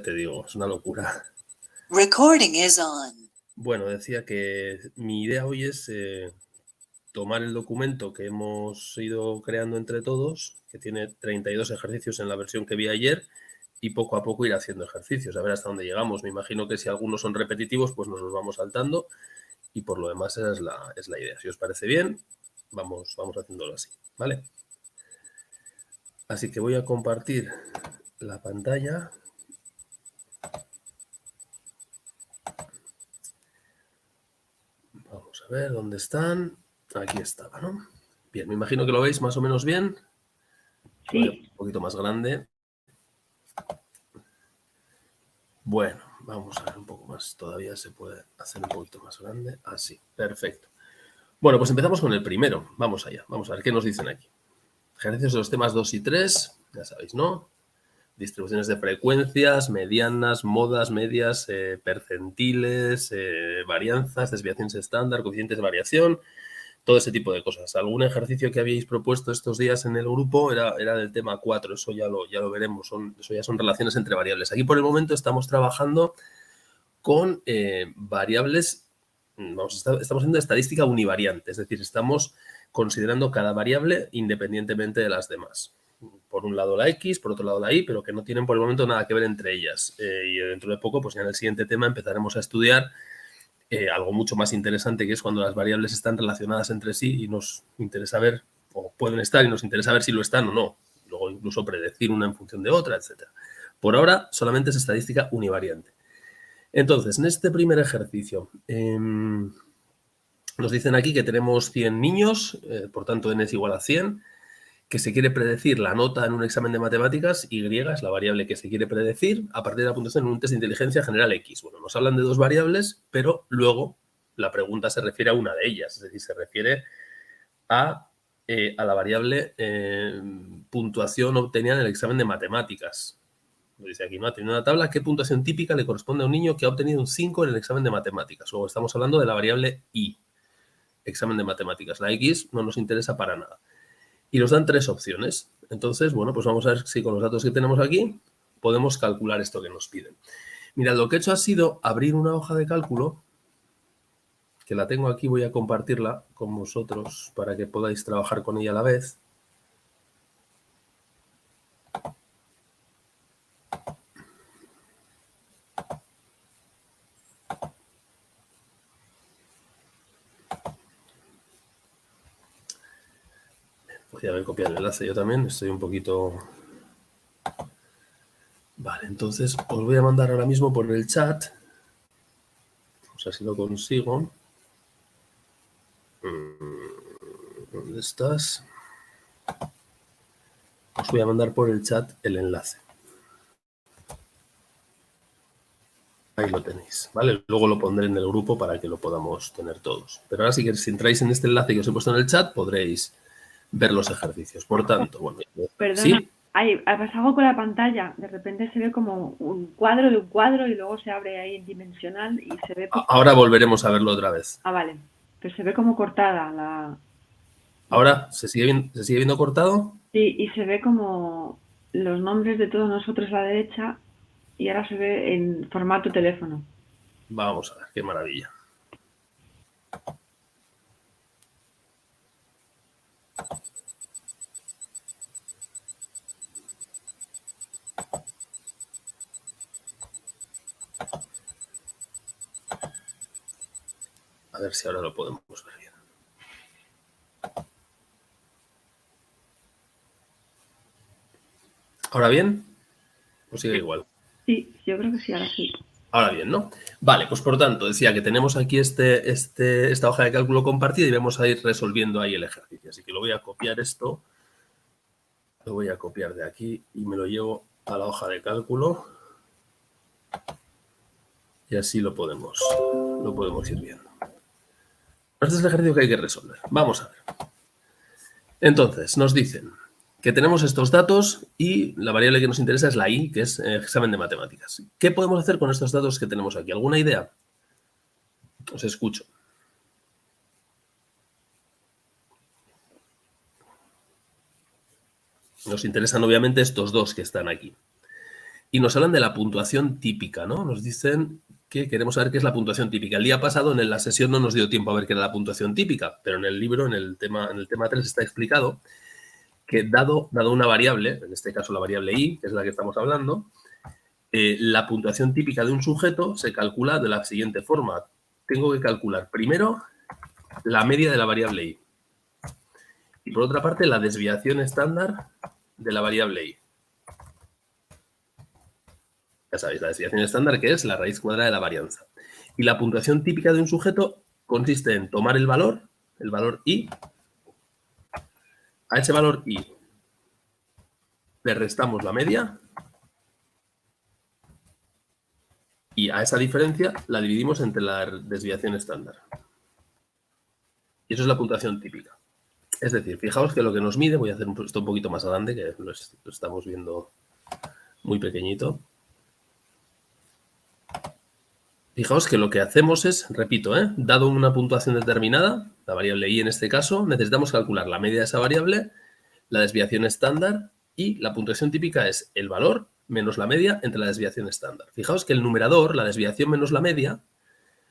te digo, es una locura. Recording is on. Bueno, decía que mi idea hoy es tomar el documento que hemos ido creando entre todos, que tiene 32 ejercicios en la versión que vi ayer, y poco a poco ir haciendo ejercicios, a ver hasta dónde llegamos. Me imagino que si algunos son repetitivos, pues nos los vamos saltando, y por lo demás esa es la idea. Si os parece bien, vamos haciéndolo así, ¿vale? Así que voy a compartir la pantalla. Vamos a ver dónde están. Aquí estaba, ¿no? Bien, me imagino que lo veis más o menos bien. Lo voy a poner un poquito más grande. Bueno, vamos a ver un poco más. Todavía se puede hacer un poquito más grande. Así, perfecto. Bueno, pues empezamos con el primero. Vamos allá. Vamos a ver qué nos dicen aquí. Ejercicios de los temas 2 y 3. Ya sabéis, ¿no? Distribuciones de frecuencias, medianas, modas, medias, percentiles, varianzas, desviaciones estándar, coeficientes de variación, todo ese tipo de cosas. Algún ejercicio que habíais propuesto estos días en el grupo era del tema 4, eso ya lo veremos, eso ya son relaciones entre variables. Aquí por el momento estamos trabajando con variables, estamos haciendo estadística univariante, es decir, estamos considerando cada variable independientemente de las demás. Por un lado la X, por otro lado la Y, pero que no tienen por el momento nada que ver entre ellas. Y dentro de poco, pues ya en el siguiente tema empezaremos a estudiar algo mucho más interesante, que es cuando las variables están relacionadas entre sí y nos interesa ver, o pueden estar y nos interesa ver si lo están o no. Luego incluso predecir una en función de otra, etc. Por ahora solamente es estadística univariante. Entonces, en este primer ejercicio, nos dicen aquí que tenemos 100 niños, por tanto n es igual a 100, que se quiere predecir la nota en un examen de matemáticas, Y es la variable que se quiere predecir a partir de la puntuación en un test de inteligencia general X. Bueno, nos hablan de dos variables, pero luego la pregunta se refiere a una de ellas, es decir, se refiere a la variable puntuación obtenida en el examen de matemáticas. Lo dice aquí, ¿no? Tiene una tabla, ¿qué puntuación típica le corresponde a un niño que ha obtenido un 5 en el examen de matemáticas? Luego estamos hablando de la variable Y, examen de matemáticas. La X no nos interesa para nada. Y nos dan tres opciones. Entonces, bueno, pues vamos a ver si con los datos que tenemos aquí podemos calcular esto que nos piden. Mirad, lo que he hecho ha sido abrir una hoja de cálculo, que la tengo aquí, voy a compartirla con vosotros para que podáis trabajar con ella a la vez. Voy a ver copiar el enlace yo también, estoy un poquito... Vale, entonces os voy a mandar ahora mismo por el chat. Vamos a ver si lo consigo. ¿Dónde estás? Os voy a mandar por el chat el enlace. Ahí lo tenéis, ¿vale? Luego lo pondré en el grupo para que lo podamos tener todos. Pero ahora sí que si entráis en este enlace que os he puesto en el chat, podréis ver los ejercicios. Por tanto, bueno... Perdona, ¿sí? pasa algo con la pantalla. De repente se ve como un cuadro de un cuadro y luego se abre ahí en dimensional y se ve... Ahora volveremos a verlo otra vez. Ah, vale. Pero se ve como cortada la... ¿Ahora se sigue viendo cortado? Sí, y se ve como los nombres de todos nosotros a la derecha y ahora se ve en formato teléfono. Vamos a ver, qué maravilla. A ver si ahora lo podemos ver bien. ¿Ahora bien? ¿O sigue igual? Sí, yo creo que sí, ahora sí. Ahora bien, ¿no? Vale, pues por tanto, decía que tenemos aquí esta hoja de cálculo compartida y vamos a ir resolviendo ahí el ejercicio. Así que lo voy a copiar esto. Lo voy a copiar de aquí y me lo llevo a la hoja de cálculo. Y así lo podemos ir viendo. Este es el ejercicio que hay que resolver. Vamos a ver. Entonces, nos dicen que tenemos estos datos y la variable que nos interesa es la Y, que es examen de matemáticas. ¿Qué podemos hacer con estos datos que tenemos aquí? ¿Alguna idea? Os escucho. Nos interesan obviamente estos dos que están aquí. y nos hablan de la puntuación típica, ¿no? Nos dicen que queremos saber qué es la puntuación típica. El día pasado en la sesión no nos dio tiempo a ver qué era la puntuación típica, pero en el libro, en el tema 3, está explicado que dado una variable, en este caso la variable i, que es la que estamos hablando, la puntuación típica de un sujeto se calcula de la siguiente forma. Tengo que calcular primero la media de la variable i y por otra parte la desviación estándar de la variable i. Ya sabéis, la desviación estándar, que es la raíz cuadrada de la varianza. Y la puntuación típica de un sujeto consiste en tomar el valor i, a ese valor i le restamos la media y a esa diferencia la dividimos entre la desviación estándar. Y eso es la puntuación típica. Es decir, fijaos que lo que nos mide, voy a hacer esto un poquito más grande, que lo estamos viendo muy pequeñito. Fijaos que lo que hacemos es, repito, dado una puntuación determinada, la variable i en este caso, necesitamos calcular la media de esa variable, la desviación estándar y la puntuación típica es el valor menos la media entre la desviación estándar. Fijaos que el numerador, la desviación menos la media,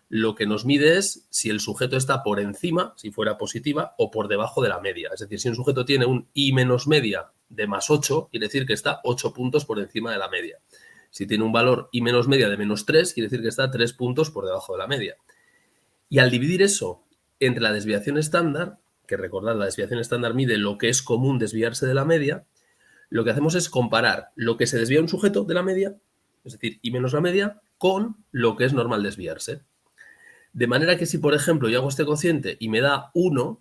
lo que nos mide es si el sujeto está por encima, si fuera positiva, o por debajo de la media. Es decir, si un sujeto tiene un i menos media de más 8, quiere decir que está 8 puntos por encima de la media. Si tiene un valor i menos media de menos 3, quiere decir que está 3 puntos por debajo de la media. Y al dividir eso entre la desviación estándar, que recordad, la desviación estándar mide lo que es común desviarse de la media, lo que hacemos es comparar lo que se desvía un sujeto de la media, es decir, i menos la media, con lo que es normal desviarse. De manera que si, por ejemplo, yo hago este cociente y me da 1,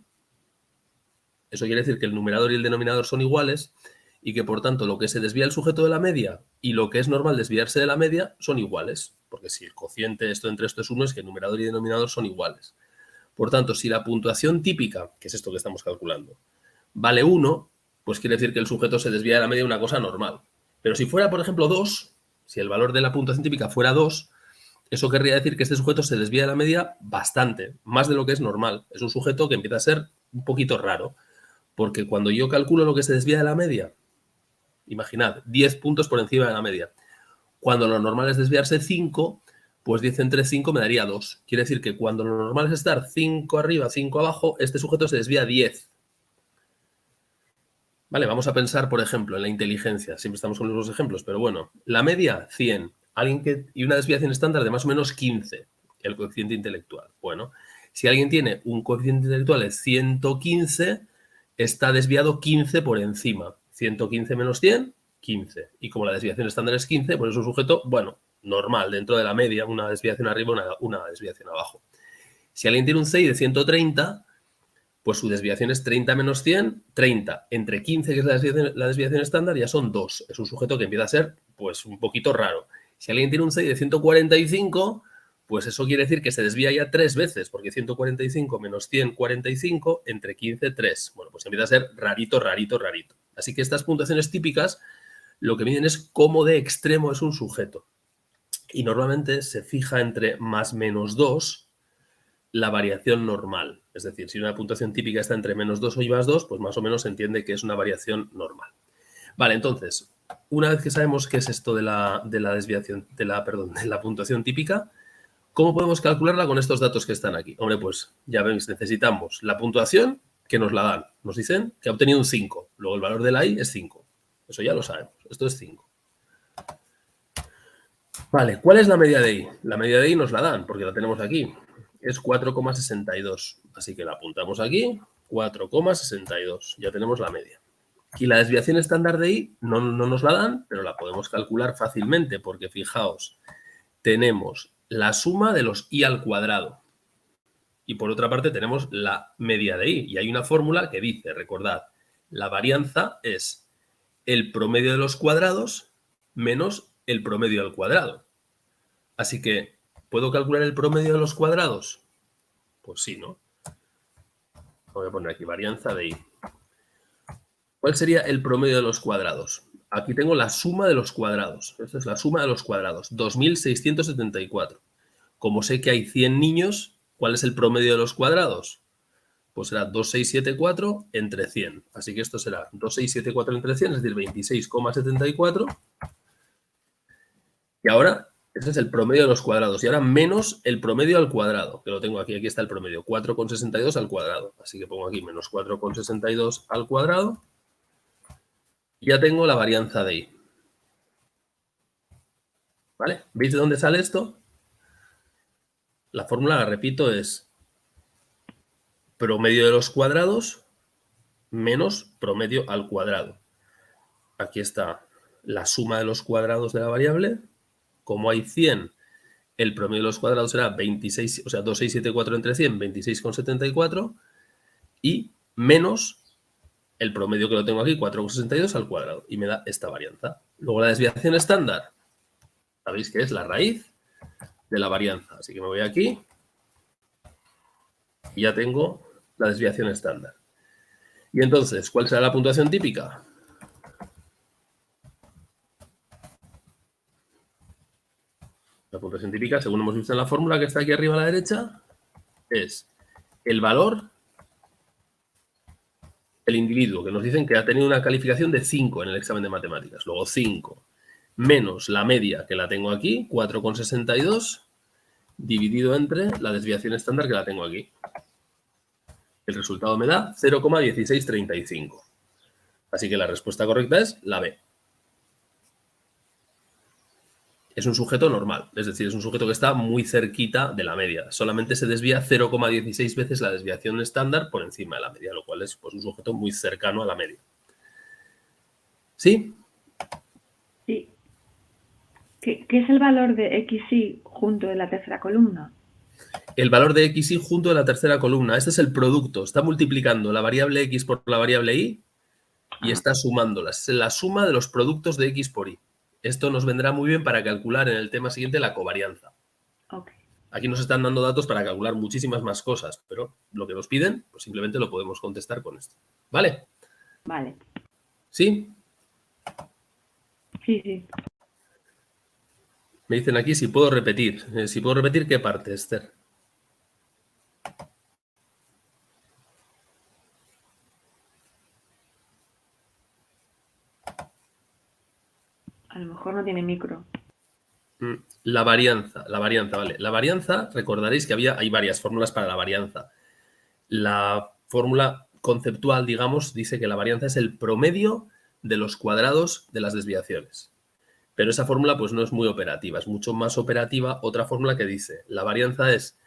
eso quiere decir que el numerador y el denominador son iguales y que, por tanto, lo que se desvía el sujeto de la media y lo que es normal desviarse de la media son iguales. Porque si el cociente entre esto es 1, es que el numerador y denominador son iguales. Por tanto, si la puntuación típica, que es esto que estamos calculando, vale 1, pues quiere decir que el sujeto se desvía de la media una cosa normal. Pero si fuera, por ejemplo, 2, si el valor de la puntuación típica fuera 2, eso querría decir que este sujeto se desvía de la media bastante, más de lo que es normal. Es un sujeto que empieza a ser un poquito raro, porque cuando yo calculo lo que se desvía de la media, imaginad, 10 puntos por encima de la media. Cuando lo normal es desviarse 5, pues 10 entre 5 me daría 2. Quiere decir que cuando lo normal es estar 5 arriba, 5 abajo, este sujeto se desvía 10. Vale, vamos a pensar, por ejemplo, en la inteligencia. Siempre estamos con los ejemplos, pero bueno. La media, 100. Y una desviación estándar de más o menos 15, el coeficiente intelectual. Bueno, si alguien tiene un coeficiente intelectual de 115, está desviado 15 por encima. 115 menos 100, 15. Y como la desviación estándar es 15, pues es un sujeto, bueno, normal, dentro de la media, una desviación arriba, una desviación abajo. Si alguien tiene un CI de 130, pues su desviación es 30 menos 100, 30. Entre 15, que es la desviación estándar, ya son 2. Es un sujeto que empieza a ser, pues, un poquito raro. Si alguien tiene un CI de 145, pues eso quiere decir que se desvía ya 3 veces, porque 145 menos 145, entre 15, 3. Bueno, pues empieza a ser rarito, rarito, rarito. Así que estas puntuaciones típicas lo que miden es cómo de extremo es un sujeto. Y normalmente se fija entre más menos 2 la variación normal. Es decir, si una puntuación típica está entre menos 2 y más 2, pues más o menos se entiende que es una variación normal. Vale, entonces, una vez que sabemos qué es esto de la puntuación típica, ¿cómo podemos calcularla con estos datos que están aquí? Hombre, pues ya veis, necesitamos la puntuación que nos la dan. Nos dicen que ha obtenido un 5. Luego el valor de la i es 5. Eso ya lo sabemos. Esto es 5. Vale, ¿cuál es la media de i? La media de i nos la dan, porque la tenemos aquí. Es 4,62. Así que la apuntamos aquí, 4,62. Ya tenemos la media. Y la desviación estándar de i no nos la dan, pero la podemos calcular fácilmente, porque fijaos, tenemos la suma de los i al cuadrado. Y por otra parte tenemos la media de i. Y hay una fórmula que dice, recordad, la varianza es el promedio de los cuadrados menos el promedio al cuadrado. Así que, ¿puedo calcular el promedio de los cuadrados? Pues sí, ¿no? Voy a poner aquí varianza de i. ¿Cuál sería el promedio de los cuadrados? Aquí tengo la suma de los cuadrados. Esta es la suma de los cuadrados. 2.674. Como sé que hay 100 niños, ¿cuál es el promedio de los cuadrados? Pues será 2.674 entre 100. Así que esto será 2.674 entre 100, es decir, 26,74. Y ahora, ese es el promedio de los cuadrados. Y ahora menos el promedio al cuadrado, que lo tengo aquí. Aquí está el promedio, 4,62 al cuadrado. Así que pongo aquí menos 4,62 al cuadrado. Y ya tengo la varianza de I. ¿Vale? ¿Veis de dónde sale esto? La fórmula, la repito, es promedio de los cuadrados menos promedio al cuadrado. Aquí está la suma de los cuadrados de la variable. Como hay 100, el promedio de los cuadrados será 26, o sea, 2674 entre 100, 26,74, y menos el promedio que lo tengo aquí, 4,62 al cuadrado, y me da esta varianza. Luego la desviación estándar, sabéis que es la raíz de la varianza. Así que me voy aquí y ya tengo la desviación estándar. Y entonces, ¿cuál será la puntuación típica? La puntuación típica, según hemos visto en la fórmula que está aquí arriba a la derecha, es el valor del individuo, que nos dicen que ha tenido una calificación de 5 en el examen de matemáticas. Luego 5 menos la media, que la tengo aquí, 4,62, dividido entre la desviación estándar, que la tengo aquí. El resultado me da 0,1635. Así que la respuesta correcta es la B. Es un sujeto normal, es decir, es un sujeto que está muy cerquita de la media. Solamente se desvía 0,16 veces la desviación estándar por encima de la media, lo cual es pues, un sujeto muy cercano a la media. ¿Sí? Sí. ¿Qué es el valor de XY junto de la tercera columna? El valor de XY junto de la tercera columna. Este es el producto. Está multiplicando la variable X por la variable Y y está sumándolas. Es la suma de los productos de X por Y. Esto nos vendrá muy bien para calcular en el tema siguiente la covarianza. Okay. Aquí nos están dando datos para calcular muchísimas más cosas, pero lo que nos piden, pues simplemente lo podemos contestar con esto. ¿Vale? Vale. ¿Sí? Sí, sí. Me dicen aquí si puedo repetir. Si puedo repetir, ¿qué parte, Esther? A lo mejor no tiene micro. La varianza, vale. La varianza, recordaréis que hay varias fórmulas para la varianza. La fórmula conceptual, digamos, dice que la varianza es el promedio de los cuadrados de las desviaciones. Pero esa fórmula pues no es muy operativa, es mucho más operativa otra fórmula que dice la varianza es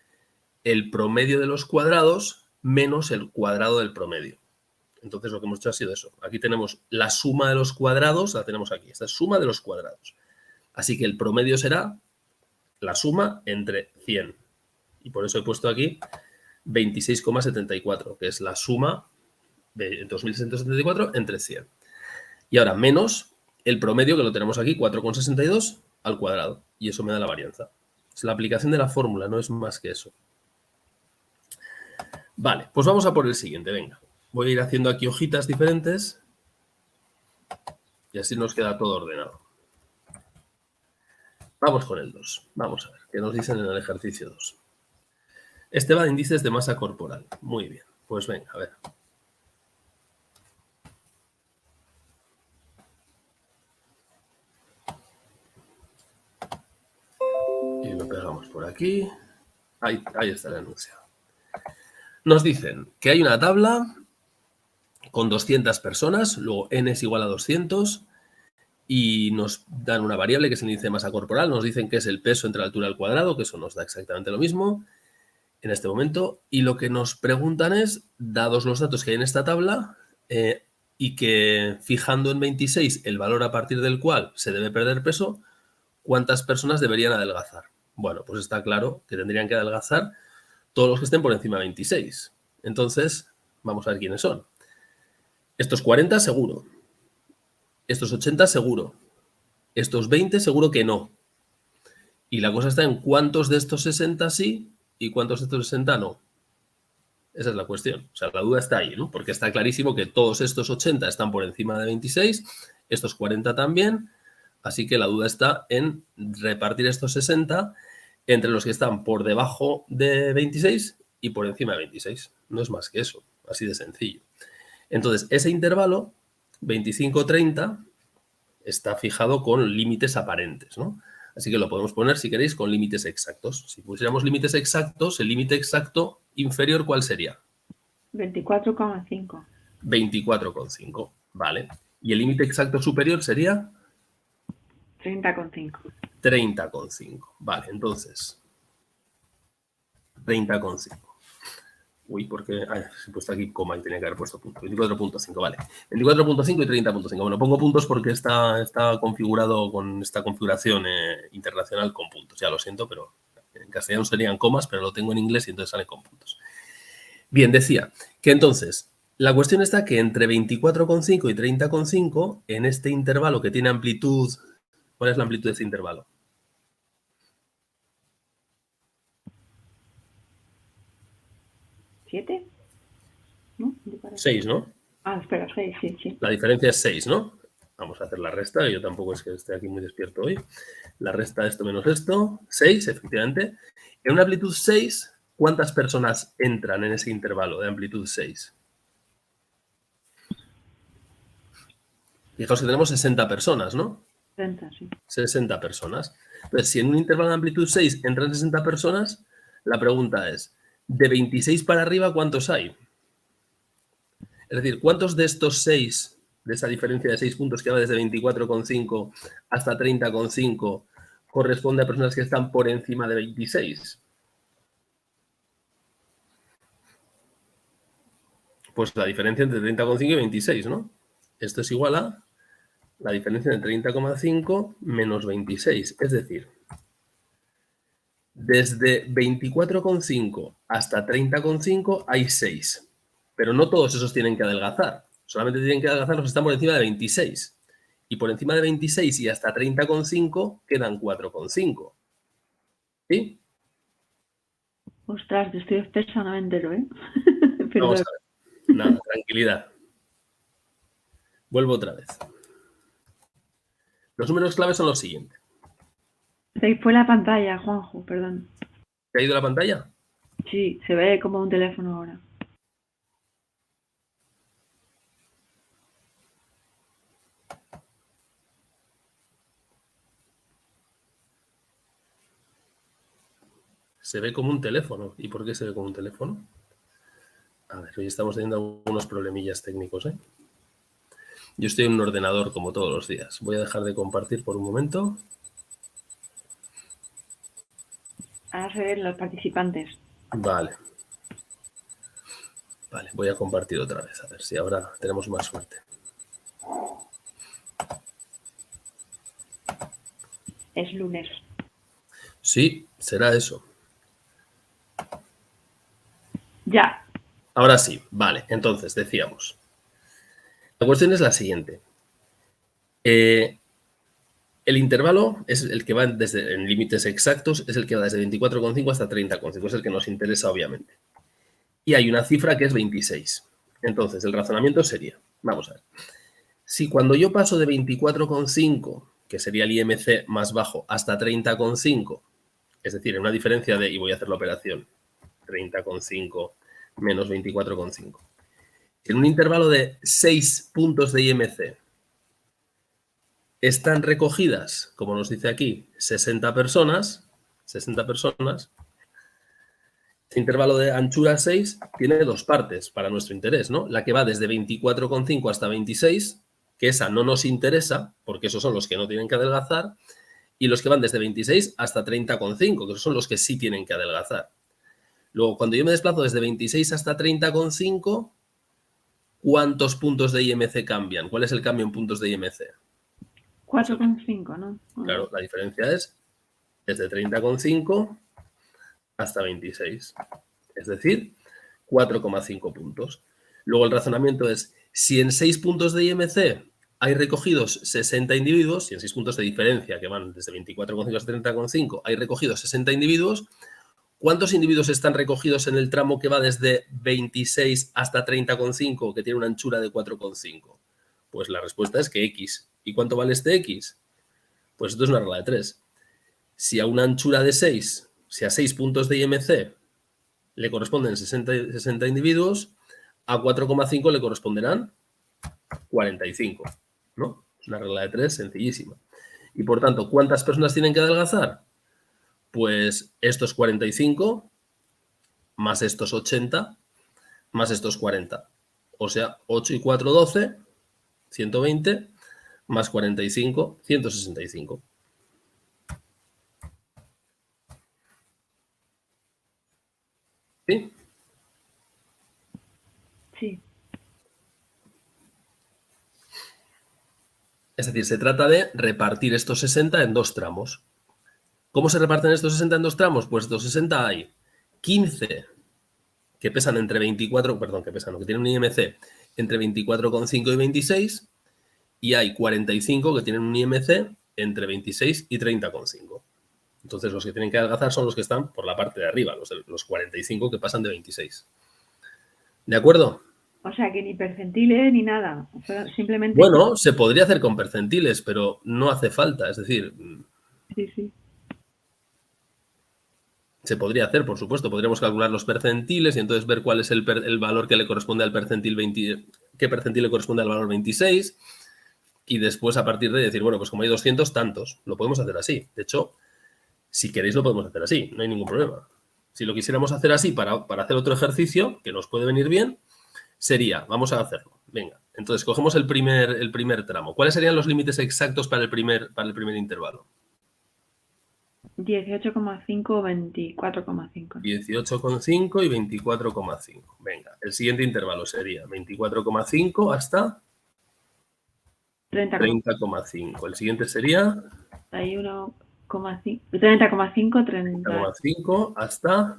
el promedio de los cuadrados menos el cuadrado del promedio. Entonces lo que hemos hecho ha sido eso. Aquí tenemos la suma de los cuadrados, la tenemos aquí, esta es suma de los cuadrados. Así que el promedio será la suma entre 100. Y por eso he puesto aquí 26,74, que es la suma de 2.674 entre 100. Y ahora menos el promedio, que lo tenemos aquí, 4,62 al cuadrado. Y eso me da la varianza. Es la aplicación de la fórmula, no es más que eso. Vale, pues vamos a por el siguiente, venga. Voy a ir haciendo aquí hojitas diferentes y así nos queda todo ordenado. Vamos con el 2. Vamos a ver qué nos dicen en el ejercicio 2. Este va de índices de masa corporal. Muy bien, pues venga, a ver. Y lo pegamos por aquí. Ahí está el enunciado. Nos dicen que hay una tabla con 200 personas, luego n es igual a 200, y nos dan una variable que es el índice de masa corporal. Nos dicen que es el peso entre la altura al cuadrado, que eso nos da exactamente lo mismo en este momento. Y lo que nos preguntan es, dados los datos que hay en esta tabla, y que fijando en 26 el valor a partir del cual se debe perder peso, ¿cuántas personas deberían adelgazar? Bueno, pues está claro que tendrían que adelgazar todos los que estén por encima de 26. Entonces, vamos a ver quiénes son. Estos 40 seguro. Estos 80 seguro. Estos 20 seguro que no. Y la cosa está en cuántos de estos 60 sí y cuántos de estos 60 no. Esa es la cuestión. O sea, la duda está ahí, ¿no? Porque está clarísimo que todos estos 80 están por encima de 26, estos 40 también. Así que la duda está en repartir estos 60 entre los que están por debajo de 26 y por encima de 26. No es más que eso, así de sencillo. Entonces, ese intervalo, 25-30, está fijado con límites aparentes, ¿no? Así que lo podemos poner, si queréis, con límites exactos. Si pusiéramos límites exactos, el límite exacto inferior, ¿cuál sería? 24,5. 24,5. Vale. ¿Y el límite exacto superior sería? 30,5. 30,5. Vale, entonces, 30,5. Uy, porque he puesto aquí coma y tenía que haber puesto punto. 24,5, vale. 24,5 y 30,5. Bueno, pongo puntos porque está configurado con esta configuración internacional con puntos. Ya lo siento, pero en castellano serían comas, pero lo tengo en inglés y entonces sale con puntos. Bien, decía que entonces la cuestión está que entre 24,5 y 30,5, en este intervalo que tiene amplitud, ¿cuál es la amplitud de este intervalo? ¿7? ¿No? 6, ¿no? Ah, espera, 6, sí. La diferencia es 6, ¿no? Vamos a hacer la resta, yo tampoco es que esté aquí muy despierto hoy. La resta de esto menos esto, 6, efectivamente. En una amplitud 6, ¿cuántas personas entran en ese intervalo de amplitud 6? Fijaos que tenemos 60 personas, ¿no? 60, sí. 60 personas. Entonces, si en un intervalo de amplitud 6 entran 60 personas, la pregunta es, de 26 para arriba, ¿cuántos hay? Es decir, ¿cuántos de estos 6, de esa diferencia de 6 puntos que va desde 24,5 hasta 30,5, corresponde a personas que están por encima de 26? Pues la diferencia entre 30,5 y 26, ¿no? Esto es igual a la diferencia entre 30,5 menos 26. Es decir, desde 24,5 hasta 30,5 hay 6. Pero no todos esos tienen que adelgazar. Solamente tienen que adelgazar los que están por encima de 26. Y por encima de 26 y hasta 30,5 quedan 4,5. ¿Sí? Ostras, yo estoy espesa, no me entero, ¿eh? Vamos Perdón. a ver. Nada, tranquilidad. Vuelvo otra vez. Los números clave son los siguientes. Se ahí fue la pantalla, Juanjo, perdón. ¿Te ha ido la pantalla? Sí, se ve como un teléfono ahora. Se ve como un teléfono. ¿Y por qué se ve como un teléfono? A ver, hoy estamos teniendo algunos problemillas técnicos, ¿eh? Yo estoy en un ordenador como todos los días. Voy a dejar de compartir por un momento. Ahora se ven los participantes. Vale. Vale, voy a compartir otra vez. A ver si ahora tenemos más suerte. Es lunes. Sí, será eso. Ya. Ahora sí, vale. Entonces, decíamos. La cuestión es la siguiente. El intervalo es el que va desde, en límites exactos, es el que va desde 24,5 hasta 30,5. Es el que nos interesa, obviamente. Y hay una cifra que es 26. Entonces, el razonamiento sería, vamos a ver, si cuando yo paso de 24,5, que sería el IMC más bajo, hasta 30,5, es decir, en una diferencia de, y voy a hacer la operación, 30,5 menos 24,5. En un intervalo de 6 puntos de IMC están recogidas, como nos dice aquí, 60 personas, este intervalo de anchura 6 tiene dos partes para nuestro interés, ¿no? La que va desde 24,5 hasta 26, que esa no nos interesa, porque esos son los que no tienen que adelgazar, y los que van desde 26 hasta 30,5, que esos son los que sí tienen que adelgazar. Luego, cuando yo me desplazo desde 26 hasta 30,5, ¿cuántos puntos de IMC cambian? ¿Cuál es el cambio en puntos de IMC? 4,5, ¿no? Claro, la diferencia es desde 30,5 hasta 26. Es decir, 4,5 puntos. Luego el razonamiento es, si en 6 puntos de IMC hay recogidos 60 individuos, y en 6 puntos de diferencia que van desde 24,5 hasta 30,5 hay recogidos 60 individuos, ¿cuántos individuos están recogidos en el tramo que va desde 26 hasta 30,5, que tiene una anchura de 4,5? Pues la respuesta es que X. ¿Y cuánto vale este X? Pues esto es una regla de 3. Si a una anchura de 6, si a 6 puntos de IMC le corresponden 60 individuos, a 4,5 le corresponderán 45, ¿no? Es una regla de 3 sencillísima. Y por tanto, ¿cuántas personas tienen que adelgazar? Pues estos 45 más estos 80 más estos 40. O sea, 8 y 4, 12, 120, más 45, 165. ¿Sí? Sí. Es decir, se trata de repartir estos 60 en dos tramos. ¿Cómo se reparten estos 60 en dos tramos? Pues estos 60 hay 15 que pesan entre 24, perdón, que tienen un IMC entre 24,5 y 26, y hay 45 que tienen un IMC entre 26 y 30,5. Entonces, los que tienen que adelgazar son los que están por la parte de arriba, los 45 que pasan de 26. ¿De acuerdo? O sea, que ni percentiles ni nada. O sea, simplemente... Bueno, se podría hacer con percentiles, pero no hace falta. Es decir, Sí. se podría hacer, por supuesto. Podríamos calcular los percentiles y entonces ver cuál es el valor que le corresponde al percentil 20, qué percentil le corresponde al valor 26, y después a partir de decir, bueno, pues como hay 200 tantos, lo podemos hacer así. De hecho, si queréis lo podemos hacer así, no hay ningún problema. Si lo quisiéramos hacer así para hacer otro ejercicio, que nos puede venir bien, sería, vamos a hacerlo. Venga, entonces cogemos el primer tramo. ¿Cuáles serían los límites exactos para el primer intervalo? 18,5 o 24,5. 18,5 y 24,5. Venga, el siguiente intervalo sería 24,5 hasta 30,5. El siguiente sería 30,5, 30,5 hasta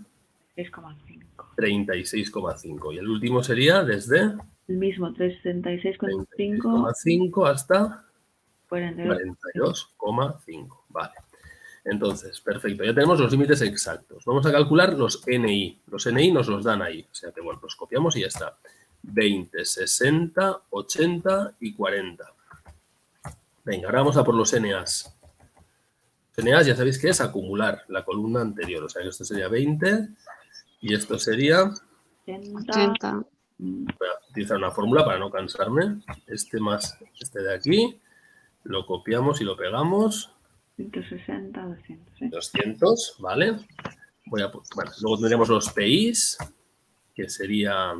36,5. 36,5. Y el último sería desde El mismo, 36,5 36,5 hasta 42. 42,5. Vale. Entonces, perfecto. Ya tenemos los límites exactos. Vamos a calcular los NI. Los NI nos los dan ahí. O sea que, bueno, los copiamos y ya está. 20, 60, 80 y 40. Venga, ahora vamos a por los NAs. NAs ya sabéis que es acumular la columna anterior. O sea que esto sería 20 y esto sería... 80. Voy a utilizar una fórmula para no cansarme. Este más este de aquí. Lo copiamos y lo pegamos. 160, 200. 200, ¿vale? Bueno, luego tendríamos los PIs, que sería...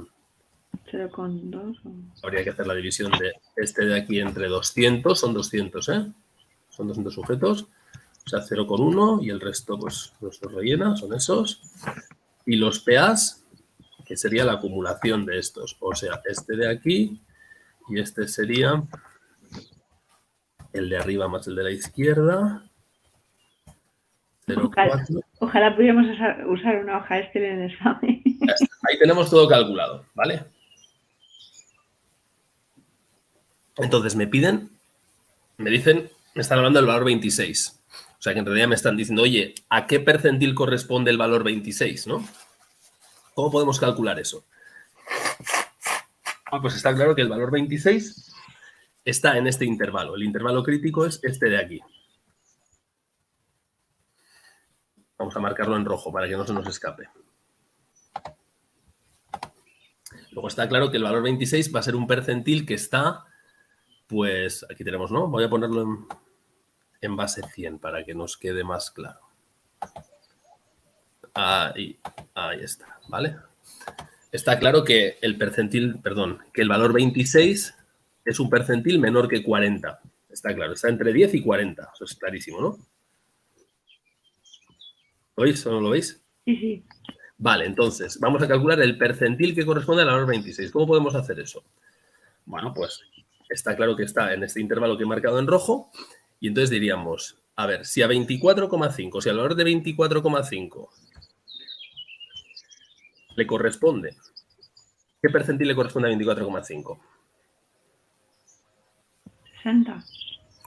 0,2. Habría que hacer la división de este de aquí entre 200. Son 200, ¿eh? Son 200 sujetos. O sea, 0,1 y el resto, pues, los rellena, son esos. Y los PAs, que sería la acumulación de estos. O sea, este de aquí y este sería el de arriba más el de la izquierda. 0,4. Ojalá pudiéramos usar una hoja Excel en el examen. Ahí tenemos todo calculado, ¿vale? Entonces me dicen, me están hablando del valor 26. O sea que en realidad me están diciendo, oye, ¿a qué percentil corresponde el valor 26, no? ¿Cómo podemos calcular eso? Pues está claro que el valor 26 está en este intervalo. El intervalo crítico es este de aquí. Vamos a marcarlo en rojo para que no se nos escape. Luego está claro que el valor 26 va a ser un percentil que está, pues aquí tenemos, ¿no? Voy a ponerlo en base 100 para que nos quede más claro. Ahí está, ¿vale? Está claro que el que el valor 26 es un percentil menor que 40. Está claro, está entre 10 y 40. Eso es clarísimo, ¿no? ¿Lo veis o no lo veis? Sí. Vale, entonces, vamos a calcular el percentil que corresponde al valor 26. ¿Cómo podemos hacer eso? Bueno, pues está claro que está en este intervalo que he marcado en rojo y entonces diríamos, a ver, si a 24,5, si al valor de 24,5 le corresponde, ¿qué percentil le corresponde a 24,5? 60.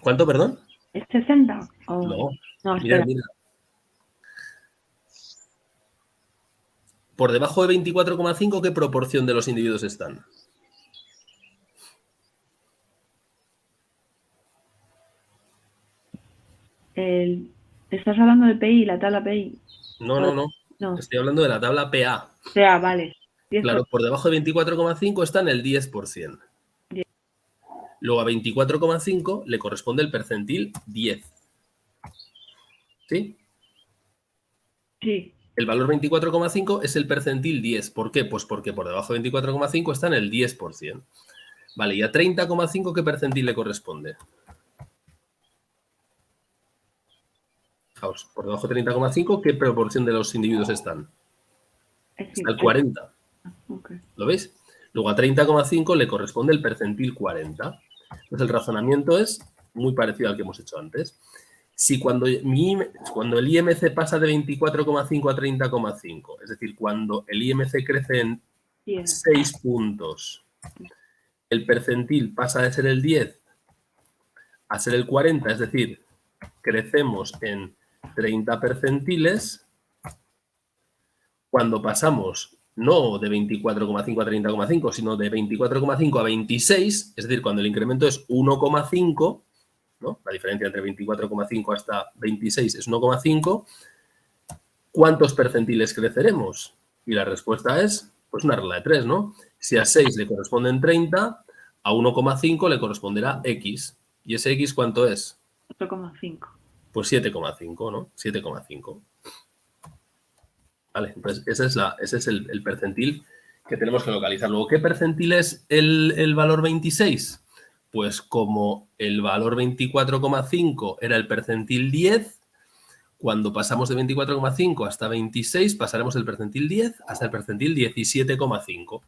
¿Cuánto, perdón? ¿Es 60? Oh. No, espera. mira. Por debajo de 24,5, ¿qué proporción de los individuos están? ¿Estás hablando de PI, la tabla PI? No. Estoy hablando de la tabla PA. PA, vale. 10%. Claro, por debajo de 24,5 está en el 10%. Luego a 24,5 le corresponde el percentil 10. ¿Sí? Sí. El valor 24,5 es el percentil 10. ¿Por qué? Pues porque por debajo de 24,5 está en el 10%. Vale, ¿y a 30,5 qué percentil le corresponde? Fijaos, por debajo de 30,5, ¿qué proporción de los individuos están? Está el 40. Okay. ¿Lo veis? Luego a 30,5 le corresponde el percentil 40. Entonces el razonamiento es muy parecido al que hemos hecho antes. Si cuando el IMC pasa de 24,5 a 30,5, es decir, cuando el IMC crece en 6 puntos, el percentil pasa de ser el 10 a ser el 40, es decir, crecemos en 30 percentiles, cuando pasamos no de 24,5 a 30,5, sino de 24,5 a 26, es decir, cuando el incremento es 1,5, ¿no? La diferencia entre 24,5 hasta 26 es 1,5, ¿cuántos percentiles creceremos? Y la respuesta es, pues una regla de 3, ¿no? Si a 6 le corresponden 30, a 1,5 le corresponderá X. ¿Y ese X cuánto es? 8,5. Pues 7,5, ¿no? 7,5. Vale, entonces ese es el percentil que tenemos que localizar. Luego, ¿qué percentil es el valor 26? Pues como el valor 24,5 era el percentil 10, cuando pasamos de 24,5 hasta 26, pasaremos del percentil 10 hasta el percentil 17,5.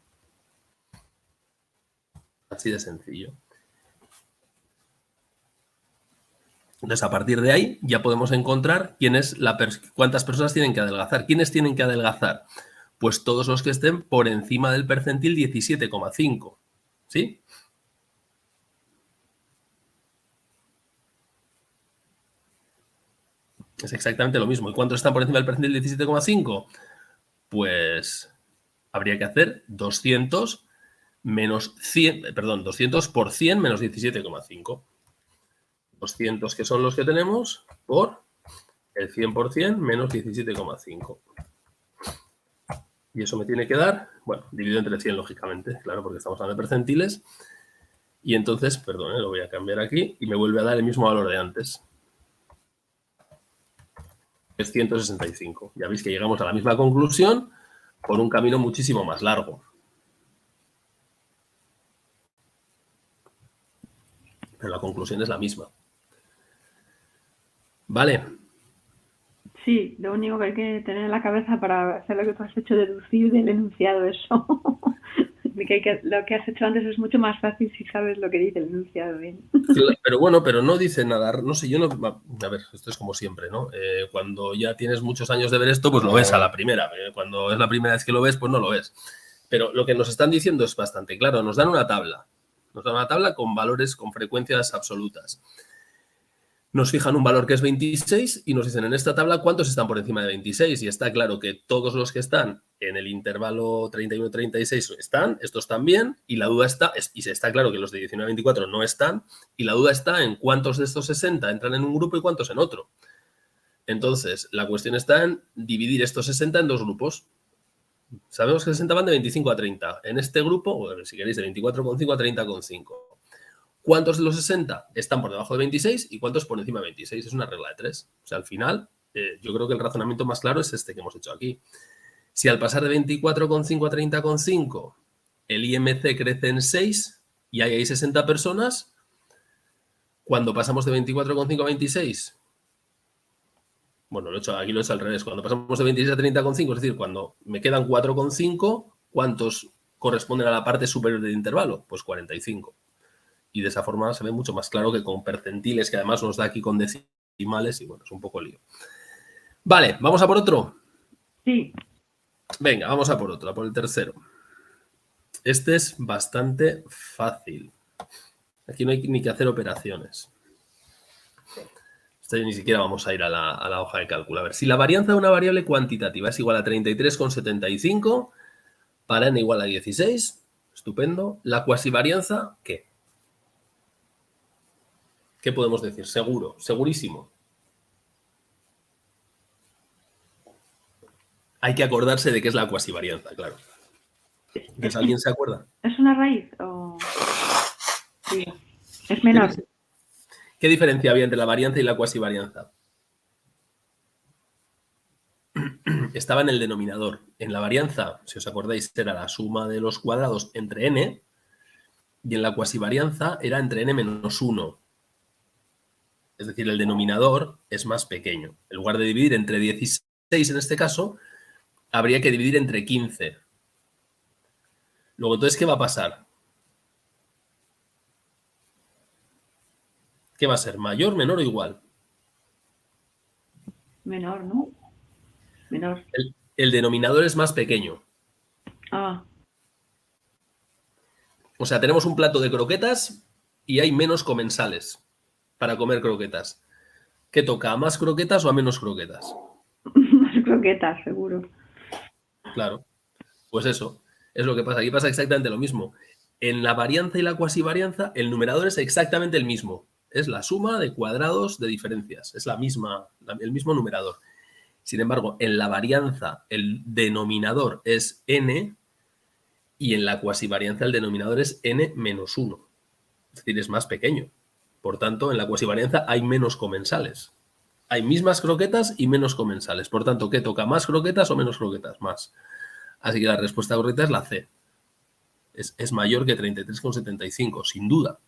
Así de sencillo. Entonces, a partir de ahí ya podemos encontrar cuántas personas tienen que adelgazar. ¿Quiénes tienen que adelgazar? Pues todos los que estén por encima del percentil 17,5. ¿Sí? Es exactamente lo mismo. ¿Y cuántos están por encima del percentil 17,5? Pues habría que hacer 200 menos 100, perdón, 200 por 100 menos 17,5. 200 que son los que tenemos por el 100% menos 17,5. Y eso me tiene que dar, bueno, dividido entre 100 lógicamente, claro, porque estamos hablando de percentiles. Y entonces, perdón, lo voy a cambiar aquí y me vuelve a dar el mismo valor de antes. Es 165. Ya veis que llegamos a la misma conclusión por un camino muchísimo más largo. Pero la conclusión es la misma. ¿Vale? Sí, lo único que hay que tener en la cabeza para hacer lo que tú has hecho, deducir del enunciado eso. Lo que has hecho antes es mucho más fácil si sabes lo que dice el enunciado bien. Pero bueno, pero no dice nada, no sé, yo no... A ver, esto es como siempre, ¿no? Cuando ya tienes muchos años de ver esto, pues lo ves a la primera. Cuando es la primera vez que lo ves, pues no lo ves. Pero lo que nos están diciendo es bastante claro. Nos dan una tabla. Nos dan una tabla con valores, con frecuencias absolutas. Nos fijan un valor que es 26 y nos dicen en esta tabla cuántos están por encima de 26. Y está claro que todos los que están en el intervalo 31-36 están, estos también, y la duda está, y está claro que los de 19-24 no están, y la duda está en cuántos de estos 60 entran en un grupo y cuántos en otro. Entonces, la cuestión está en dividir estos 60 en dos grupos. Sabemos que 60 van de 25 a 30. En este grupo, bueno, si queréis, de 24,5 a 30,5. ¿Cuántos de los 60 están por debajo de 26 y cuántos por encima de 26? Es una regla de 3. O sea, al final, yo creo que el razonamiento más claro es este que hemos hecho aquí. Si al pasar de 24,5 a 30,5 el IMC crece en 6 y hay 60 personas, cuando pasamos de 24,5 a 26, bueno, aquí lo he hecho al revés, cuando pasamos de 26 a 30,5, es decir, cuando me quedan 4,5, ¿cuántos corresponden a la parte superior del intervalo? Pues 45. Y de esa forma se ve mucho más claro que con percentiles, que además nos da aquí con decimales, y bueno, es un poco lío. Vale, ¿vamos a por otro? Sí. Venga, vamos a por otro, a por el tercero. Este es bastante fácil. Aquí no hay ni que hacer operaciones. Ni siquiera vamos a ir a la hoja de cálculo. A ver, si la varianza de una variable cuantitativa es igual a 33,75, para n igual a 16, estupendo. La cuasivarianza, ¿qué? ¿Qué podemos decir? Seguro, segurísimo. Hay que acordarse de qué es la cuasivarianza, claro. ¿Entonces alguien se acuerda? ¿Es una raíz o...? Sí. Es menor. ¿Qué diferencia había entre la varianza y la cuasivarianza? estaba en el denominador. En la varianza, si os acordáis, era la suma de los cuadrados entre n, y en la cuasivarianza era entre n menos 1. Es decir, el denominador es más pequeño. En lugar de dividir entre 16 en este caso, habría que dividir entre 15. Luego, entonces, ¿qué va a pasar? ¿Qué va a ser? ¿Mayor, menor o igual? Menor, ¿no? Menor. El denominador es más pequeño. Ah, O sea, tenemos un plato de croquetas y hay menos comensales para comer croquetas. ¿Qué toca? ¿A más croquetas o a menos croquetas? más croquetas, seguro. Claro. Pues eso es lo que pasa. Aquí pasa exactamente lo mismo. En la varianza y la cuasivarianza, el numerador es exactamente el mismo. Es la suma de cuadrados de diferencias. Es el mismo numerador. Sin embargo, en la varianza el denominador es n y en la cuasivarianza el denominador es n menos 1. Es decir, es más pequeño. Por tanto, en la cuasivarianza hay menos comensales. Hay mismas croquetas y menos comensales. Por tanto, ¿qué toca? ¿Más croquetas o menos croquetas? Más. Así que la respuesta correcta es la C. Es mayor que 33,75, sin duda.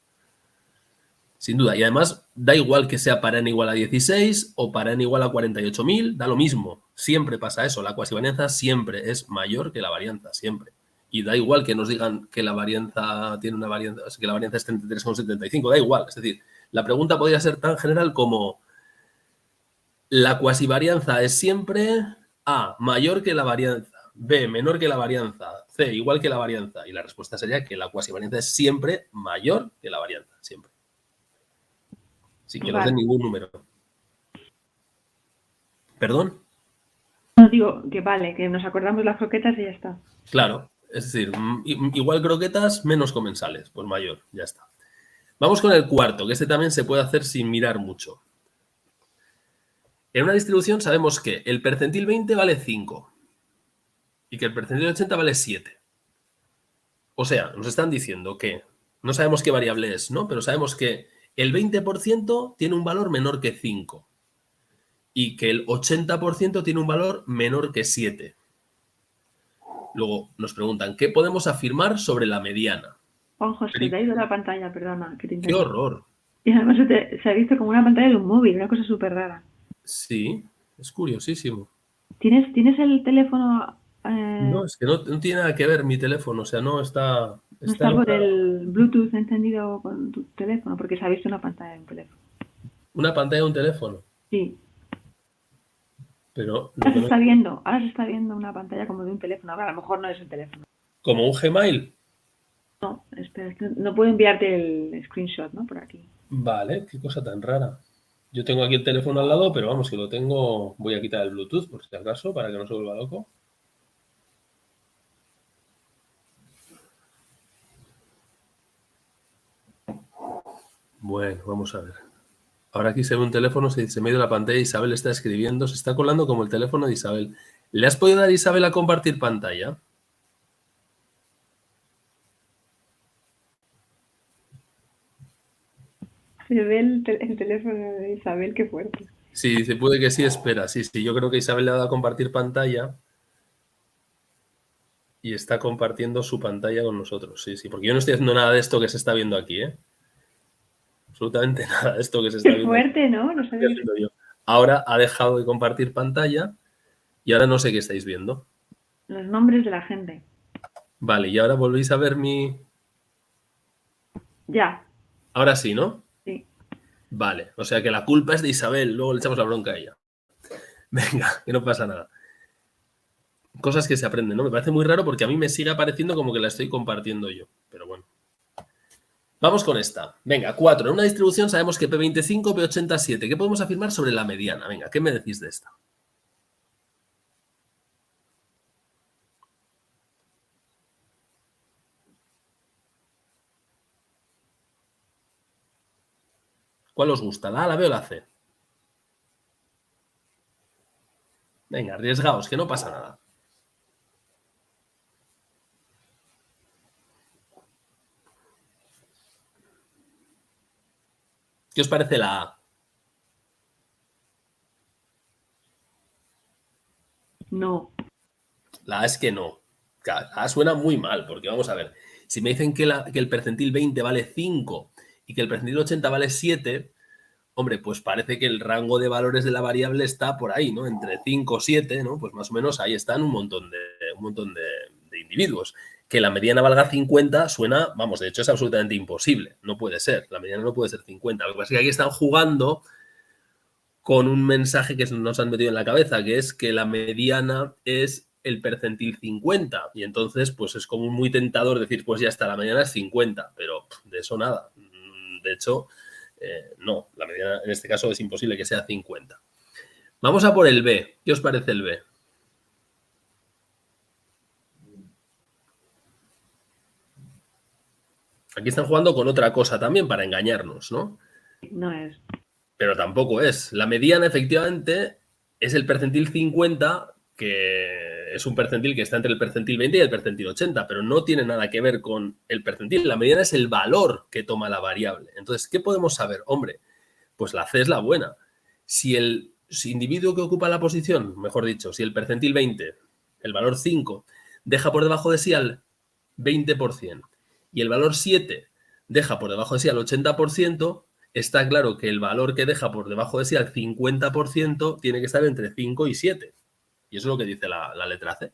Sin duda. Y además, da igual que sea para n igual a 16 o para n igual a 48.000, da lo mismo. Siempre pasa eso. La cuasivarianza siempre es mayor que la varianza, siempre. Y da igual que nos digan que la varianza tiene una varianza, que la varianza es 33,75, da igual. Es decir, la pregunta podría ser tan general como la cuasivarianza es siempre A, mayor que la varianza, B, menor que la varianza, C, igual que la varianza. Y la respuesta sería que la cuasivarianza es siempre mayor que la varianza, siempre. Sin que nos den ningún número. ¿Perdón? No digo que vale, que nos acordamos las croquetas y ya está. Claro, es decir, igual croquetas, menos comensales, pues mayor, ya está. Vamos con el cuarto, que este también se puede hacer sin mirar mucho. En una distribución sabemos que el percentil 20 vale 5 y que el percentil 80 vale 7. O sea, nos están diciendo que no sabemos qué variable es, ¿no? Pero sabemos que el 20% tiene un valor menor que 5 y que el 80% tiene un valor menor que 7. Luego nos preguntan, ¿qué podemos afirmar sobre la mediana? Juanjo, se te ha ido la pantalla, perdona. Que te ¡Qué horror! Y además se ha visto como una pantalla de un móvil, una cosa súper rara. Sí, es curiosísimo. ¿Tienes el teléfono? No, es que no tiene nada que ver mi teléfono, o sea, no está... No está por el Bluetooth encendido con tu teléfono, porque se ha visto una pantalla de un teléfono. ¿Una pantalla de un teléfono? Sí. Pero Ahora se está viendo una pantalla como de un teléfono. Ahora, a lo mejor no es el teléfono. ¿Como un Gmail? No, espera, no puedo enviarte el screenshot, ¿no? Por aquí. Vale, qué cosa tan rara. Yo tengo aquí el teléfono al lado, pero vamos, que lo tengo... Voy a quitar el Bluetooth, por si acaso, para que no se vuelva loco. Bueno, vamos a ver. Ahora aquí se ve un teléfono, se dice medio de la pantalla, Isabel está escribiendo, se está colando como el teléfono de Isabel. ¿Le has podido dar, Isabel, a compartir pantalla? Se ve el teléfono de Isabel, qué fuerte. Sí, dice, puede que sí, espera. Sí, yo creo que Isabel le ha dado a compartir pantalla y está compartiendo su pantalla con nosotros. Sí, porque yo no estoy haciendo nada de esto que se está viendo aquí, ¿eh? Absolutamente nada de esto que se está viendo. Qué fuerte, ¿no? No sabía. Ahora ha dejado de compartir pantalla y ahora no sé qué estáis viendo. Los nombres de la gente. Vale, y ahora volvéis a ver mi... Ya. Ahora sí, ¿no? Sí. Vale, o sea que la culpa es de Isabel, luego le echamos la bronca a ella. Venga, que no pasa nada. Cosas que se aprenden, ¿no? Me parece muy raro porque a mí me sigue apareciendo como que la estoy compartiendo yo, pero bueno. Vamos con esta. Venga, 4. En una distribución sabemos que P25, P80, 7. ¿Qué podemos afirmar sobre la mediana? Venga, ¿qué me decís de esta? ¿Cuál os gusta? ¿La A, la B o la C? Venga, arriesgaos, que no pasa nada. ¿Qué os parece la A? No. La A es que no. La A suena muy mal, porque vamos a ver, si me dicen que el percentil 20 vale 5 y que el percentil 80 vale 7, hombre, pues parece que el rango de valores de la variable está por ahí, ¿no? Entre 5 y 7, ¿no? Pues más o menos ahí están un montón de individuos. Que la mediana valga 50 suena, vamos, de hecho es absolutamente imposible. No puede ser, la mediana no puede ser 50. Lo que pasa es que aquí están jugando con un mensaje que nos han metido en la cabeza, que es que la mediana es el percentil 50. Y entonces, pues es como muy tentador decir, pues ya está, la mediana es 50, pero de eso nada. De hecho, no, la mediana en este caso es imposible que sea 50. Vamos a por el B. ¿Qué os parece el B? Aquí están jugando con otra cosa también para engañarnos, ¿no? No es. Pero tampoco es. La mediana, efectivamente, es el percentil 50, que es un percentil que está entre el percentil 20 y el percentil 80, pero no tiene nada que ver con el percentil. La mediana es el valor que toma la variable. Entonces, ¿qué podemos saber? Hombre, pues la C es la buena. Si el individuo que ocupa la posición, mejor dicho, si el percentil 20, el valor 5, deja por debajo de sí al 20% y el valor 7 deja por debajo de sí al 80%, está claro que el valor que deja por debajo de sí al 50% tiene que estar entre 5 y 7. Y eso es lo que dice la letra C.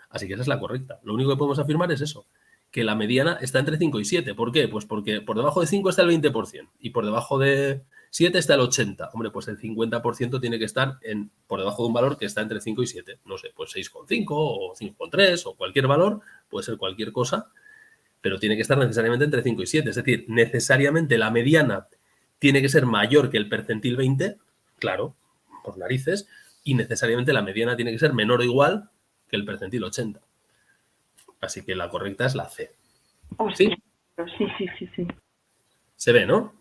Así que esa es la correcta. Lo único que podemos afirmar es eso, que la mediana está entre 5 y 7. ¿Por qué? Pues porque por debajo de 5 está el 20% y por debajo de 7 está el 80%. Hombre, pues el 50% tiene que estar por debajo de un valor que está entre 5 y 7. No sé, pues 6,5 o 5,3 o cualquier valor, puede ser cualquier cosa, pero tiene que estar necesariamente entre 5 y 7. Es decir, necesariamente la mediana tiene que ser mayor que el percentil 20, claro, por narices, y necesariamente la mediana tiene que ser menor o igual que el percentil 80. Así que la correcta es la C. Hostia, ¿Sí? Sí. Se ve, ¿no?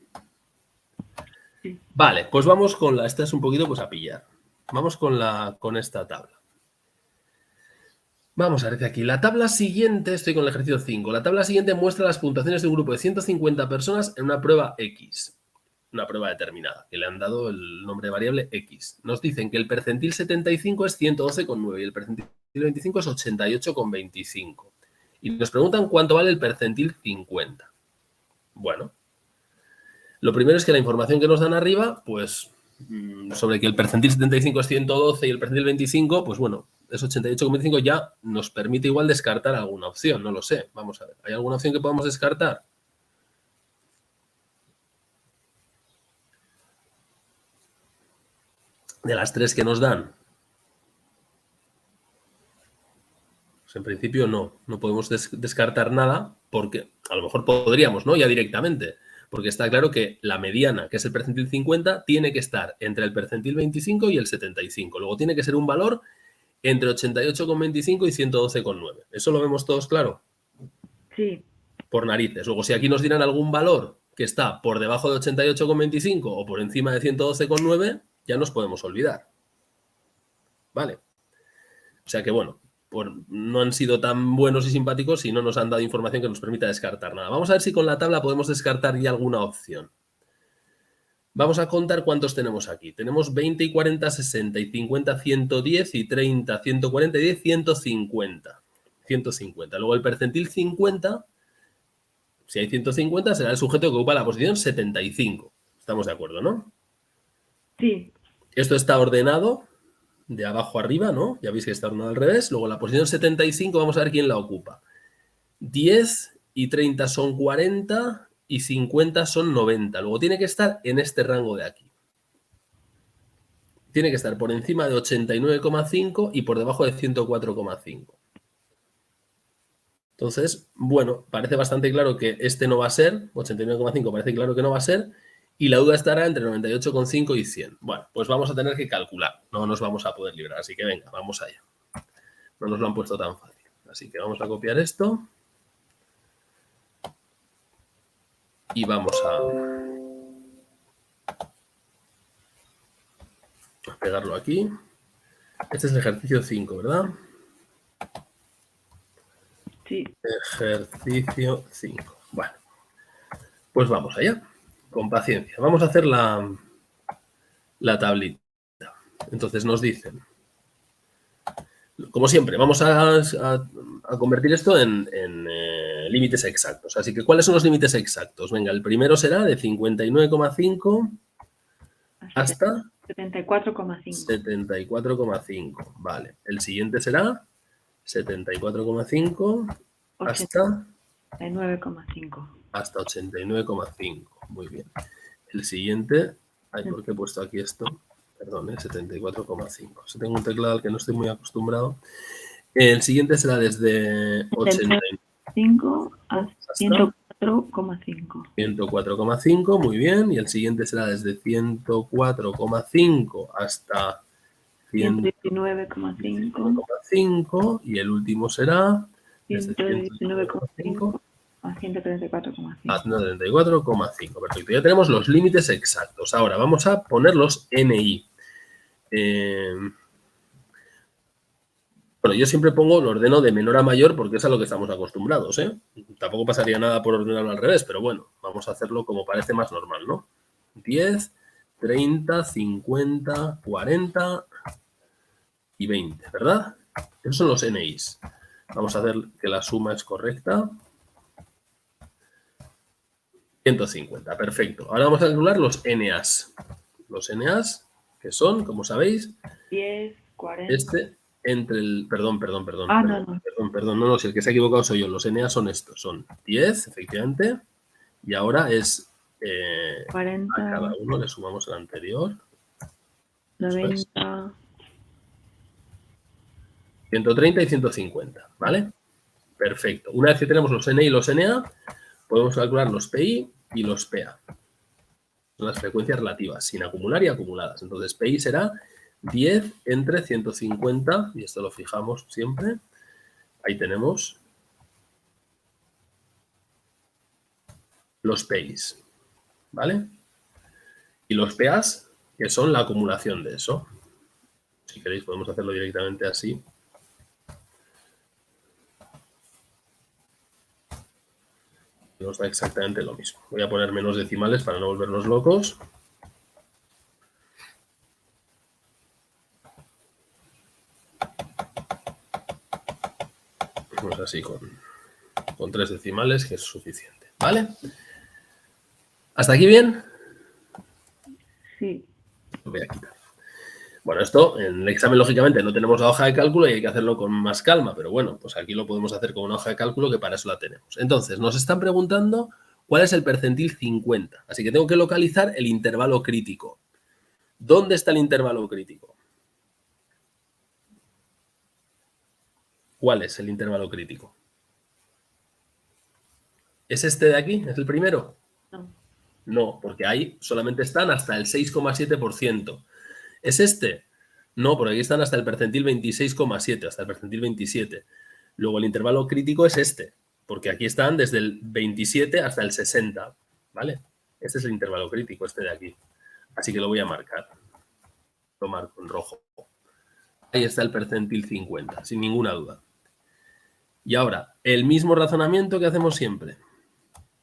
Sí. Vale, pues vamos con esta es un poquito pues a pillar. Vamos con esta tabla. Vamos a ver aquí. La tabla siguiente, estoy con el ejercicio 5. La tabla siguiente muestra las puntuaciones de un grupo de 150 personas en una prueba X. Una prueba determinada, que le han dado el nombre de variable X. Nos dicen que el percentil 75 es 112,9 y el percentil 25 es 88,25. Y nos preguntan cuánto vale el percentil 50. Bueno, lo primero es que la información que nos dan arriba, pues sobre que el percentil 75 es 112 y el percentil 25, pues bueno, es 88,25, ya nos permite igual descartar alguna opción, no lo sé. Vamos a ver, ¿hay alguna opción que podamos descartar? De las tres que nos dan. Pues en principio no podemos descartar nada porque a lo mejor podríamos, ¿no? Ya directamente. Porque está claro que la mediana, que es el percentil 50, tiene que estar entre el percentil 25 y el 75. Luego tiene que ser un valor entre 88,25 y 112,9. ¿Eso lo vemos todos claro? Sí. Por narices. Luego, si aquí nos dieran algún valor que está por debajo de 88,25 o por encima de 112,9, ya nos podemos olvidar. ¿Vale? O sea que, bueno, no han sido tan buenos y simpáticos y no nos han dado información que nos permita descartar nada. Vamos a ver si con la tabla podemos descartar ya alguna opción. Vamos a contar cuántos tenemos aquí. Tenemos 20 y 40, 60 y 50, 110 y 30, 140 y 10, 150. 150. Luego el percentil 50, si hay 150, será el sujeto que ocupa la posición 75. Estamos de acuerdo, ¿no? Sí. Esto está ordenado de abajo arriba, ¿no? Ya veis que está ordenado al revés. Luego la posición 75, vamos a ver quién la ocupa. 10 y 30 son 40 y 50 son 90. Luego tiene que estar en este rango de aquí. Tiene que estar por encima de 89,5 y por debajo de 104,5. Entonces, bueno, parece bastante claro que este no va a ser, 89,5 parece claro que no va a ser, y la duda estará entre 98,5 y 100. Bueno, pues vamos a tener que calcular, no nos vamos a poder librar, así que venga, vamos allá. No nos lo han puesto tan fácil. Así que vamos a copiar esto. Y vamos a pegarlo aquí. Este es el ejercicio 5, ¿verdad? Sí. Ejercicio 5. Bueno, pues vamos allá, con paciencia. Vamos a hacer la tablita. Entonces nos dicen como siempre, vamos a convertir esto en límites exactos. Así que, ¿cuáles son los límites exactos? Venga, el primero será de 59,5 hasta 74,5. 74,5. Vale. El siguiente será 74,5 hasta 89,5. hasta 89,5. Muy bien. El siguiente, ay, ¿por qué he puesto aquí esto? Perdón, 74,5. Si tengo un teclado al que no estoy muy acostumbrado. El siguiente será desde 85 a 104,5. 104,5, muy bien. Y el siguiente será desde 104,5 hasta 119,5. 119,5. Y el último será desde 119,5 a 134,5. a 134,5. Perfecto. Ya tenemos los límites exactos. Ahora vamos a poner los NI. Bueno, yo siempre lo ordeno de menor a mayor porque es a lo que estamos acostumbrados, ¿eh? Tampoco pasaría nada por ordenarlo al revés, pero bueno, vamos a hacerlo como parece más normal, ¿no? 10, 30, 50, 40 y 20, ¿verdad? Esos son los NIs. Vamos a hacer que la suma es correcta. 150, perfecto. Ahora vamos a calcular los NAs. Los NAs, que son, como sabéis, 10, 40. Entre el... Perdón. No, si el que se ha equivocado soy yo. Los NA son estos, son 10, efectivamente, y ahora es 40. a cada uno le sumamos el anterior. 90. 130 y 150, ¿vale? Perfecto. Una vez que tenemos los NI y los NA, podemos calcular los PI y los PA. Son las frecuencias relativas, sin acumular y acumuladas. Entonces, PI será 10 entre 150, y esto lo fijamos siempre. Ahí tenemos los PIs, ¿vale? Y los PAs, que son la acumulación de eso. Si queréis, podemos hacerlo directamente así. Nos da exactamente lo mismo. Voy a poner menos decimales para no volvernos locos. Pues así con 3 decimales, que es suficiente, ¿vale? ¿Hasta aquí bien? Sí. Lo voy a quitar. Bueno, esto en el examen, lógicamente, no tenemos la hoja de cálculo y hay que hacerlo con más calma, pero bueno, pues aquí lo podemos hacer con una hoja de cálculo que para eso la tenemos. Entonces, nos están preguntando cuál es el percentil 50. Así que tengo que localizar el intervalo crítico. ¿Dónde está el intervalo crítico? ¿Cuál es el intervalo crítico? ¿Es este de aquí? ¿Es el primero? No. No, porque ahí solamente están hasta el 6,7%. ¿Es este? No, porque aquí están hasta el percentil 26,7, hasta el percentil 27. Luego el intervalo crítico es este, porque aquí están desde el 27 hasta el 60, ¿vale? Este es el intervalo crítico, este de aquí. Así que lo voy a marcar. Lo marco en rojo. Ahí está el percentil 50, sin ninguna duda. Y ahora, el mismo razonamiento que hacemos siempre.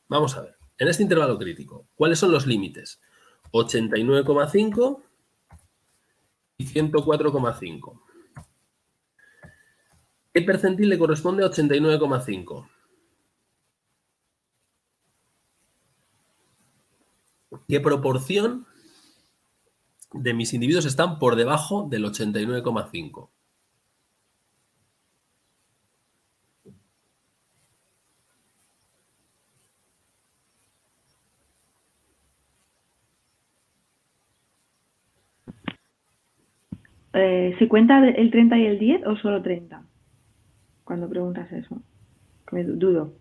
Vamos a ver. En este intervalo crítico, ¿cuáles son los límites? 89,5 y 104,5. ¿Qué percentil le corresponde a 89,5? ¿Qué proporción de mis individuos están por debajo del 89,5? ¿Se cuenta el 30 y el 10 o solo 30? Cuando preguntas eso. Que me dudo.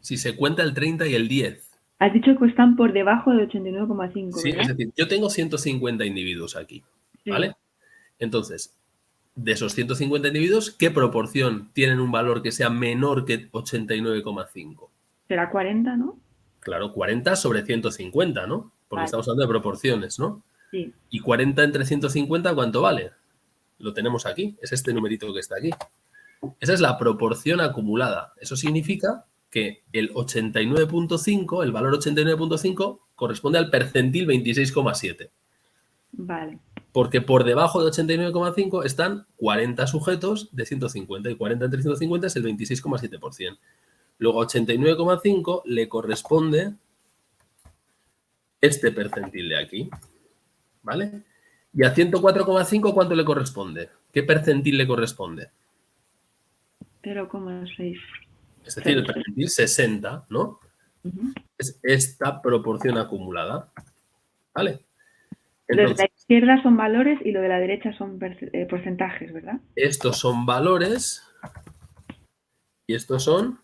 Si se cuenta el 30 y el 10. Has dicho que están por debajo de 89,5, Sí, ¿verdad? es decir, yo tengo 150 individuos aquí, ¿vale? Sí. Entonces, de esos 150 individuos, ¿qué proporción tienen un valor que sea menor que 89,5? Será 40, ¿no? Claro, 40 sobre 150, ¿no? Porque Vale. estamos hablando de proporciones, ¿no? Sí. ¿Y 40 entre 150 cuánto vale? Lo tenemos aquí, es este numerito que está aquí. Esa es la proporción acumulada. Eso significa que el 89,5, el valor 89,5, corresponde al percentil 26,7. Vale. Porque por debajo de 89,5 están 40 sujetos de 150 y 40 entre 150 es el 26,7%. Luego a 89,5 le corresponde este percentil de aquí, ¿vale? Y a 104,5 ¿cuánto le corresponde? ¿Qué percentil le corresponde? 0,6. Es decir, el percentil 60, ¿no? Ujú. Es esta proporción acumulada, ¿vale? Los de la Entonces, izquierda son valores y lo de la derecha son porcentajes, ¿verdad? estos son valores y estos son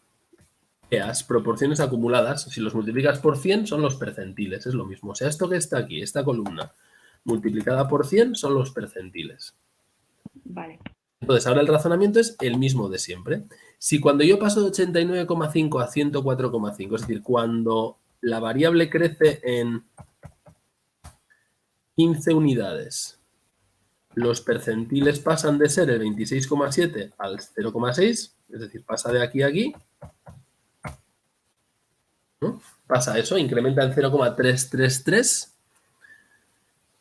EAs, proporciones acumuladas. Si los multiplicas por 100 son los percentiles, es lo mismo. O sea, esto que está aquí, esta columna, multiplicada por 100 son los percentiles. Vale. Entonces, ahora el razonamiento es el mismo de siempre. Si cuando yo paso de 89,5 a 104,5, es decir, cuando la variable crece en 15 unidades, los percentiles pasan de ser el 26,7 al 0,6, es decir, pasa de aquí a aquí, ¿no? Pasa eso, incrementa en 0,333.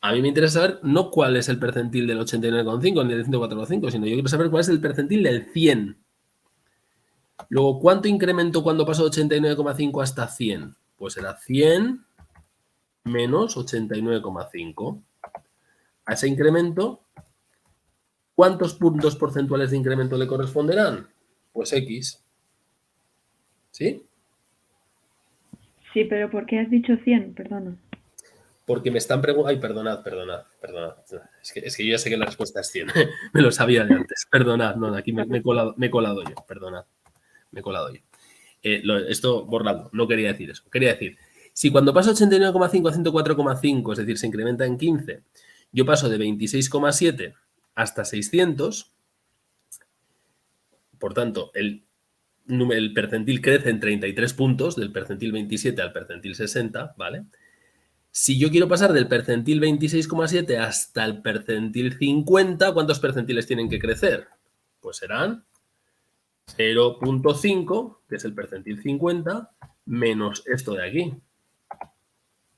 A mí me interesa saber no cuál es el percentil del 89,5 ni del 104,5, sino yo quiero saber cuál es el percentil del 100. Luego, ¿cuánto incremento cuando paso de 89,5 hasta 100? Pues será 100 menos 89,5. A ese incremento, ¿cuántos puntos porcentuales de incremento le corresponderán? Pues X. ¿Sí? Sí, pero ¿por qué has dicho 100? Perdona. Porque me están preguntando... Ay, perdonad. Es que yo ya sé que la respuesta es 100. Me lo sabía de antes. Perdonad, no, aquí me he colado yo. Perdonad. Me he colado yo. Esto borrando. No quería decir eso. Quería decir, si cuando paso 89,5 a 104,5, es decir, se incrementa en 15, yo paso de 26,7 hasta 600, por tanto, el percentil crece en 33 puntos, del percentil 27 al percentil 60, ¿vale? Si yo quiero pasar del percentil 26,7 hasta el percentil 50, ¿cuántos percentiles tienen que crecer? Pues serán 0,5, que es el percentil 50, menos esto de aquí.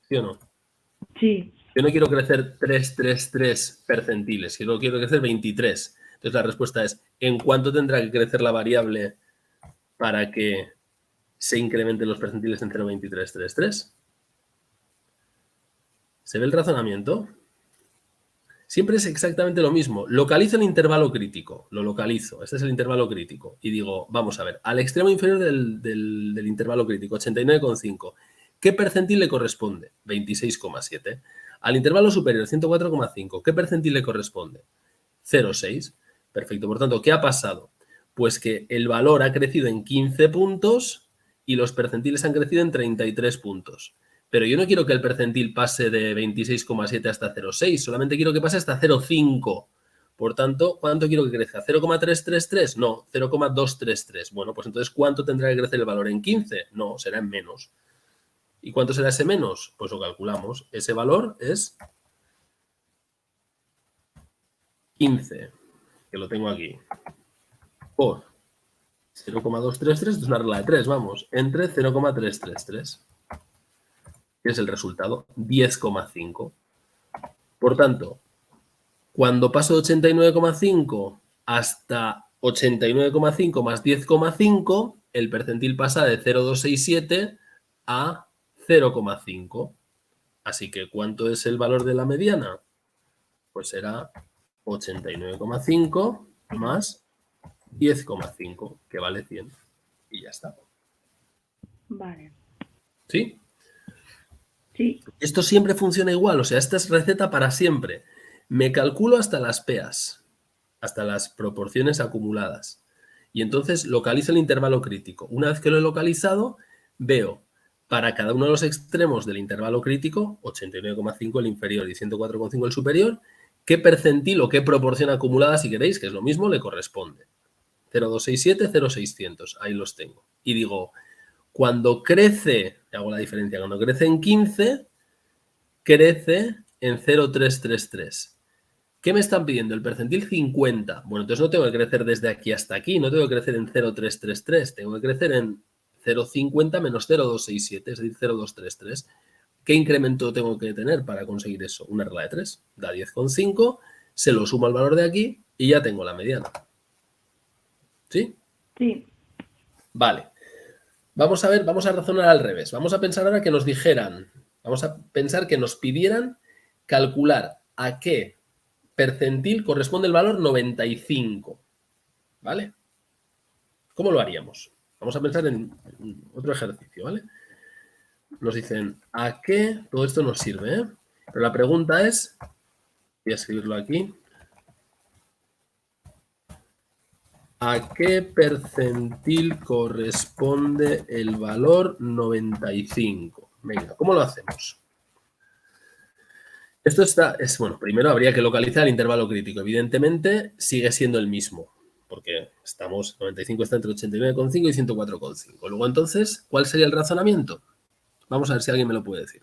¿Sí o no? Sí. Yo no quiero crecer 333 percentiles, yo quiero crecer 23. Entonces la respuesta es, ¿en cuánto tendrá que crecer la variable para que se incrementen los percentiles en 0,2333? ¿Se ve el razonamiento? Siempre es exactamente lo mismo. Localizo el intervalo crítico. Lo localizo. Este es el intervalo crítico. Y digo, vamos a ver, al extremo inferior del intervalo crítico, 89,5. ¿Qué percentil le corresponde? 26,7. Al intervalo superior, 104,5. ¿Qué percentil le corresponde? 0,6. Perfecto. Por tanto, ¿qué ha pasado? Pues que el valor ha crecido en 15 puntos y los percentiles han crecido en 33 puntos. Pero yo no quiero que el percentil pase de 26,7 hasta 0,6, solamente quiero que pase hasta 0,5. Por tanto, ¿cuánto quiero que crezca? ¿0,333? No, 0,233. Bueno, pues entonces, ¿cuánto tendrá que crecer el valor? ¿En 15? No, será en menos. ¿Y cuánto será ese menos? Pues lo calculamos. Ese valor es 15, que lo tengo aquí, por 0,233, es una regla de 3, vamos, entre 0,333. Que es el resultado, 10,5. Por tanto, cuando paso de 89,5 hasta 89,5 más 10,5, el percentil pasa de 0,267 a 0,5. Así que, ¿cuánto es el valor de la mediana? Pues será 89,5 más 10,5, que vale 100. Y ya está. Vale. ¿Sí? Sí. Esto siempre funciona igual, o sea, esta es receta para siempre. Me calculo hasta las PEAs, hasta las proporciones acumuladas. Y entonces localizo el intervalo crítico. Una vez que lo he localizado, veo para cada uno de los extremos del intervalo crítico, 89,5 el inferior y 104,5 el superior, qué percentil o qué proporción acumulada, si queréis, que es lo mismo, le corresponde. 0,267, 0,600, ahí los tengo. Y digo, cuando crece, hago la diferencia, cuando crece en 15, crece en 0,333. ¿Qué me están pidiendo? El percentil 50. Bueno, entonces no tengo que crecer desde aquí hasta aquí, no tengo que crecer en 0,333, tengo que crecer en 0,50 menos 0,267, es decir, 0,233. ¿Qué incremento tengo que tener para conseguir eso? Una regla de 3. Da 10,5, se lo sumo al valor de aquí y ya tengo la mediana. ¿Sí? Sí. Vale. Vamos a ver, vamos a razonar al revés. Vamos a pensar ahora que nos dijeran, vamos a pensar que nos pidieran calcular a qué percentil corresponde el valor 95. ¿Vale? ¿Cómo lo haríamos? Vamos a pensar en otro ejercicio, ¿vale? Nos dicen, ¿a qué? Todo esto nos sirve, ¿eh? Pero la pregunta es, voy a escribirlo aquí, ¿a qué percentil corresponde el valor 95? Venga, ¿cómo lo hacemos? Esto bueno, primero habría que localizar el intervalo crítico. Evidentemente sigue siendo el mismo, porque 95 está entre 89,5 y 104,5. Luego entonces, ¿cuál sería el razonamiento? Vamos a ver si alguien me lo puede decir.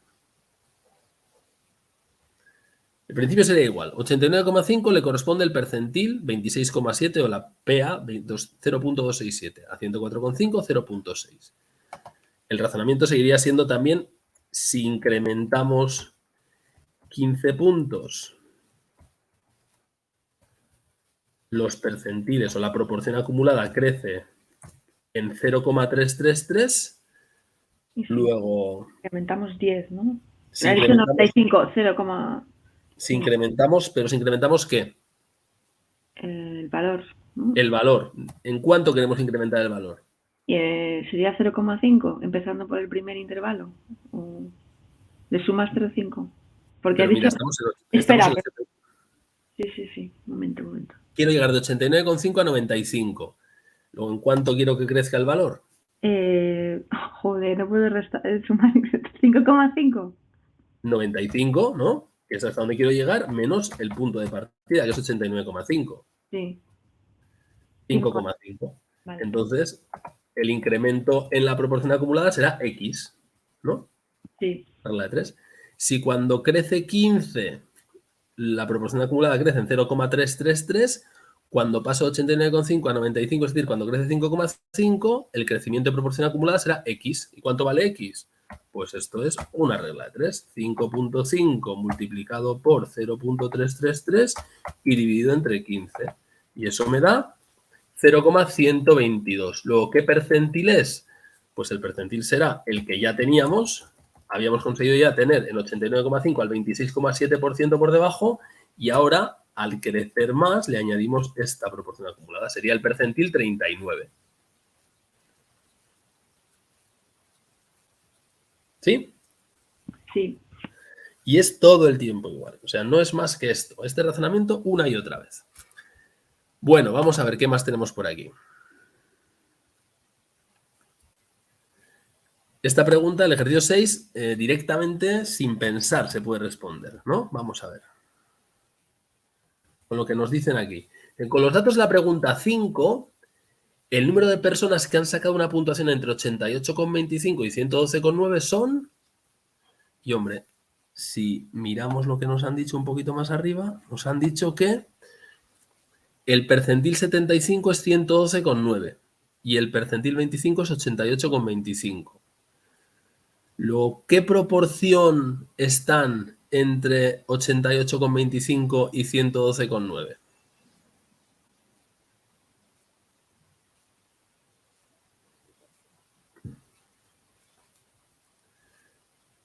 El principio sería igual. 89,5 le corresponde el percentil 26,7 o la PA 0.267. A 104,5, 0.6. El razonamiento seguiría siendo también si incrementamos 15 puntos los percentiles o la proporción acumulada crece en 0,333. Y si Luego, incrementamos 10, ¿no? si Ha dicho incrementamos, 95, 0, si incrementamos ¿qué? el valor, ¿no? El valor. ¿En cuánto queremos incrementar el valor? Y sería 0,5, empezando por el primer intervalo. O le sumas 0,5. Porque Pero ha mira, dicho... estamos Espera. en Sí. Un momento. Quiero llegar de 89,5 a 95. Luego, ¿en cuánto quiero que crezca el valor? Joder, no puedo sumar 5,5. 95, ¿no? Que es hasta donde quiero llegar, menos el punto de partida, que es 89,5. Sí. 5,5. Vale. Entonces, el incremento en la proporción acumulada será X, ¿no? Sí. Regla de 3. Si cuando crece 15, la proporción acumulada crece en 0,333, cuando paso de 89,5 a 95, es decir, cuando crece 5,5, el crecimiento de proporción acumulada será X. ¿Y cuánto vale X? Pues esto es una regla de 3. 5,5 multiplicado por 0,333 y dividido entre 15. Y eso me da 0,122. Luego, ¿qué percentil es? Pues el percentil será el que ya teníamos. Habíamos conseguido ya tener el 89,5 al 26,7% por debajo y ahora, al crecer más, le añadimos esta proporción acumulada. Sería el percentil 39. ¿Sí? Sí. Y es todo el tiempo igual. O sea, no es más que esto. Este razonamiento una y otra vez. Bueno, vamos a ver qué más tenemos por aquí. Esta pregunta, el ejercicio 6, directamente, sin pensar, se puede responder, ¿no? Vamos a ver. Con lo que nos dicen aquí. Con los datos de la pregunta 5, el número de personas que han sacado una puntuación entre 88,25 y 112,9 son... Y, hombre, si miramos lo que nos han dicho un poquito más arriba, nos han dicho que el percentil 75 es 112,9 y el percentil 25 es 88,25. Luego, ¿qué proporción están entre 88,25 y 112,9?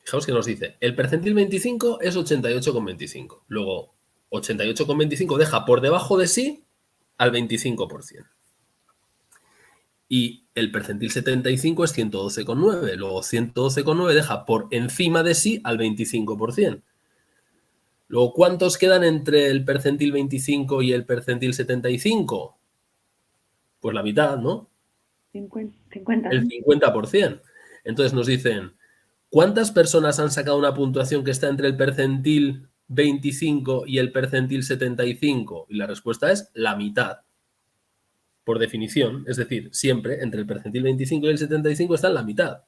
Fijaos que nos dice, el percentil 25 es 88,25. Luego, 88,25 deja por debajo de sí al 25%. Y el percentil 75 es 112,9. Luego, 112,9 deja por encima de sí al 25%. Luego, ¿cuántos quedan entre el percentil 25 y el percentil 75? Pues la mitad, ¿no? 50. El 50%. Entonces nos dicen, ¿cuántas personas han sacado una puntuación que está entre el percentil 25 y el percentil 75? Y la respuesta es la mitad. Por definición, es decir, siempre entre el percentil 25 y el 75 está en la mitad.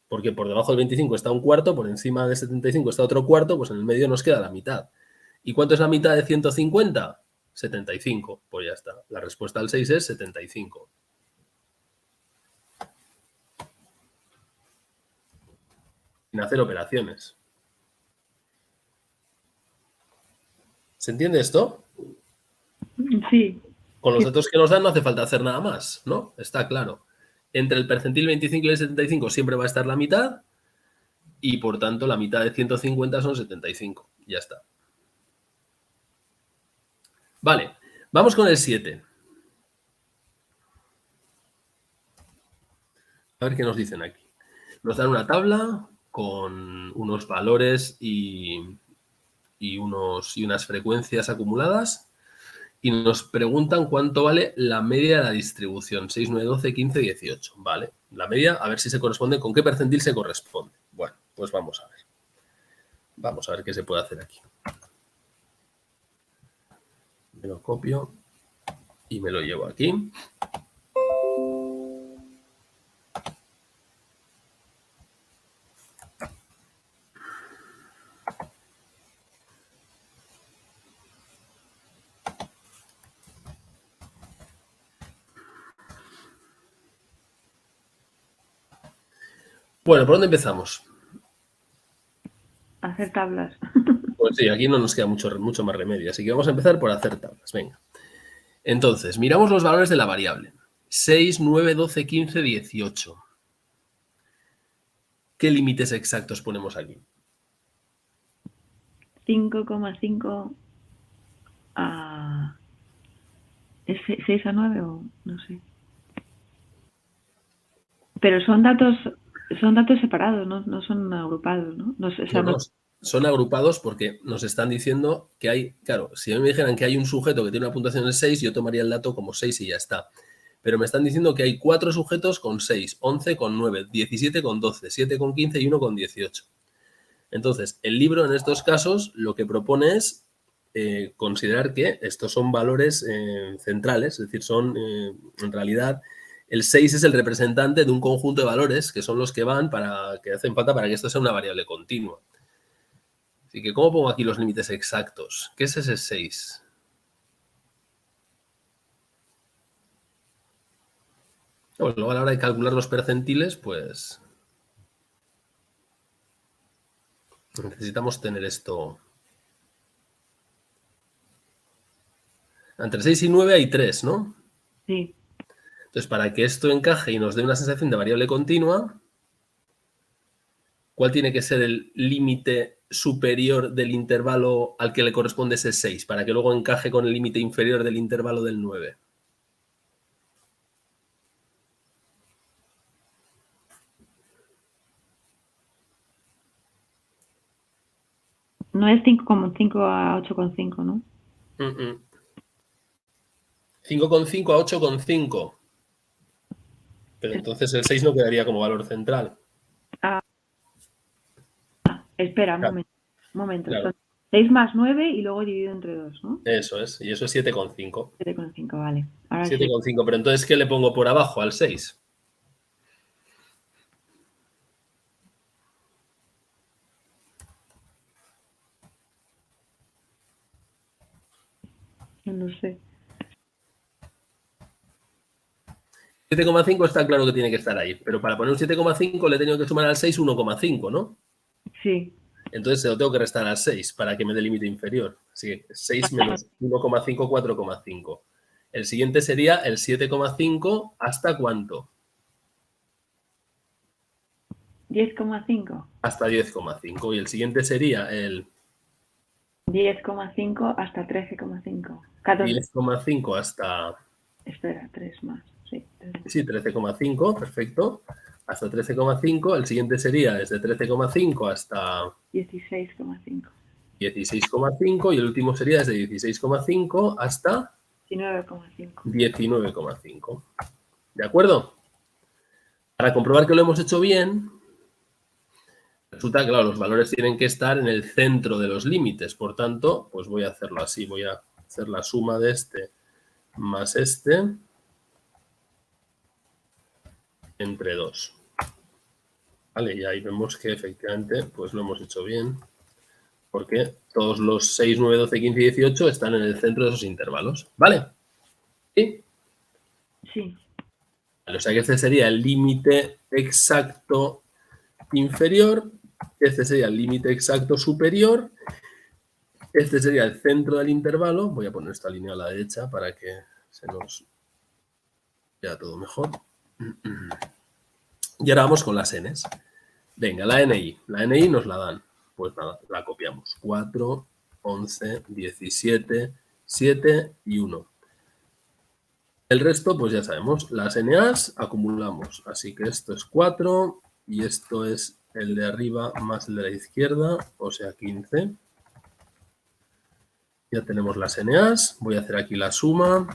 Porque por debajo del 25 está un cuarto, por encima del 75 está otro cuarto, pues en el medio nos queda la mitad. ¿Y cuánto es la mitad de 150? 75. Pues ya está. La respuesta al 6 es 75. sin hacer operaciones. ¿Se entiende esto? Sí, Con los datos que nos dan no hace falta hacer nada más, ¿no? Está claro. Entre el percentil 25 y el 75 siempre va a estar la mitad y, por tanto, la mitad de 150 son 75. Ya está. Vale, vamos con el 7. A ver qué nos dicen aquí. Nos dan una tabla con unos valores y unas frecuencias acumuladas y nos preguntan cuánto vale la media de la distribución, 6, 9, 12, 15, 18. Vale, la media, a ver si se corresponde, con qué percentil se corresponde. Bueno, pues vamos a ver. Vamos a ver qué se puede hacer aquí. Me lo copio y me lo llevo aquí. Bueno, ¿por dónde empezamos? hacer tablas. Pues sí, aquí no nos queda mucho más remedio, así que vamos a empezar por hacer tablas. Venga. Entonces, miramos los valores de la variable. 6, 9, 12, 15, 18. ¿Qué límites exactos ponemos aquí? 5,5 a... ¿Es 6 a 9 o no sé? Pero son datos separados, no son agrupados, ¿no? No sé, o sea, No, son agrupados porque nos están diciendo que hay, claro, si a mí me dijeran que hay un sujeto que tiene una puntuación de 6, yo tomaría el dato como 6 y ya está. Pero me están diciendo que hay 4 sujetos con 6, 11 con 9, 17 con 12, 7 con 15 y 1 con 18. Entonces, el libro en estos casos lo que propone es considerar que estos son valores centrales, es decir, son en realidad el 6 es el representante de un conjunto de valores que son los que hacen falta para que esto sea una variable continua. Así que, ¿cómo pongo aquí los límites exactos? ¿Qué es ese 6? Pues luego a la hora de calcular los percentiles, pues necesitamos tener esto. Entre 6 y 9 hay 3, ¿no? sí. Entonces, para que esto encaje y nos dé una sensación de variable continua, ¿cuál tiene que ser el límite superior del intervalo al que le corresponde ese 6? Para que luego encaje con el límite inferior del intervalo del 9. No es 5,5 a 8,5, ¿no? 5,5 a 8,5. Pero entonces el 6 no quedaría como valor central. Espera, un Claro, momento. claro. Son 6 más 9 y luego dividido entre 2, ¿no? Eso es. Y eso es 7,5. 7,5, vale. Ahora sí. 7,5. Pero entonces, ¿qué le pongo por abajo al 6? No sé. 7,5 está claro que tiene que estar ahí. Pero para poner un 7,5 le he tenido que sumar al 6 1,5, ¿no? Sí. Entonces se lo tengo que restar al 6 para que me dé límite inferior. Así que 6 menos 1,5, 4,5. El siguiente sería el 7,5 ¿hasta cuánto? 10,5. Hasta 10,5. Y el siguiente sería el 10,5 hasta 13,5. 14. 10,5 hasta... Espera, 3 más. Sí. 13. Sí, 13,5, perfecto. Hasta 13,5. El siguiente sería desde 13,5 hasta 16,5. 16,5. Y el último sería desde 16,5 hasta 19,5. 19,5. ¿De acuerdo? Para comprobar que lo hemos hecho bien, resulta que, claro, los valores tienen que estar en el centro de los límites. Por tanto, pues voy a hacerlo así. Voy a hacer la suma de este más este entre 2. Vale, y ahí vemos que efectivamente pues lo hemos hecho bien, porque todos los 6, 9, 12, 15 y 18 están en el centro de esos intervalos. ¿Vale? ¿Sí? Sí. O sea que este sería el límite exacto inferior Este sería el límite exacto superior. Este sería el centro del intervalo. Voy a poner esta línea a la derecha para que se nos vea todo mejor. Y ahora vamos con las n's. Venga, la NI. La NI nos la dan. Pues nada, la copiamos. 4, 11, 17, 7 y 1. El resto, pues ya sabemos. Las NAs acumulamos. Así que esto es 4 y esto es el de arriba más el de la izquierda, o sea 15. Ya tenemos las NAs. Voy a hacer aquí la suma.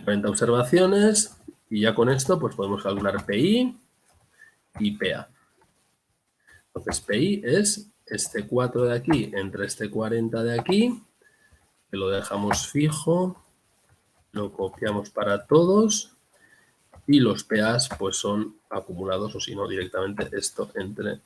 40 observaciones. Y ya con esto pues podemos calcular PI y PA. Entonces PI es este 4 de aquí entre este 40 de aquí, que lo dejamos fijo, lo copiamos para todos y los PAs pues son acumulados o si no directamente esto entre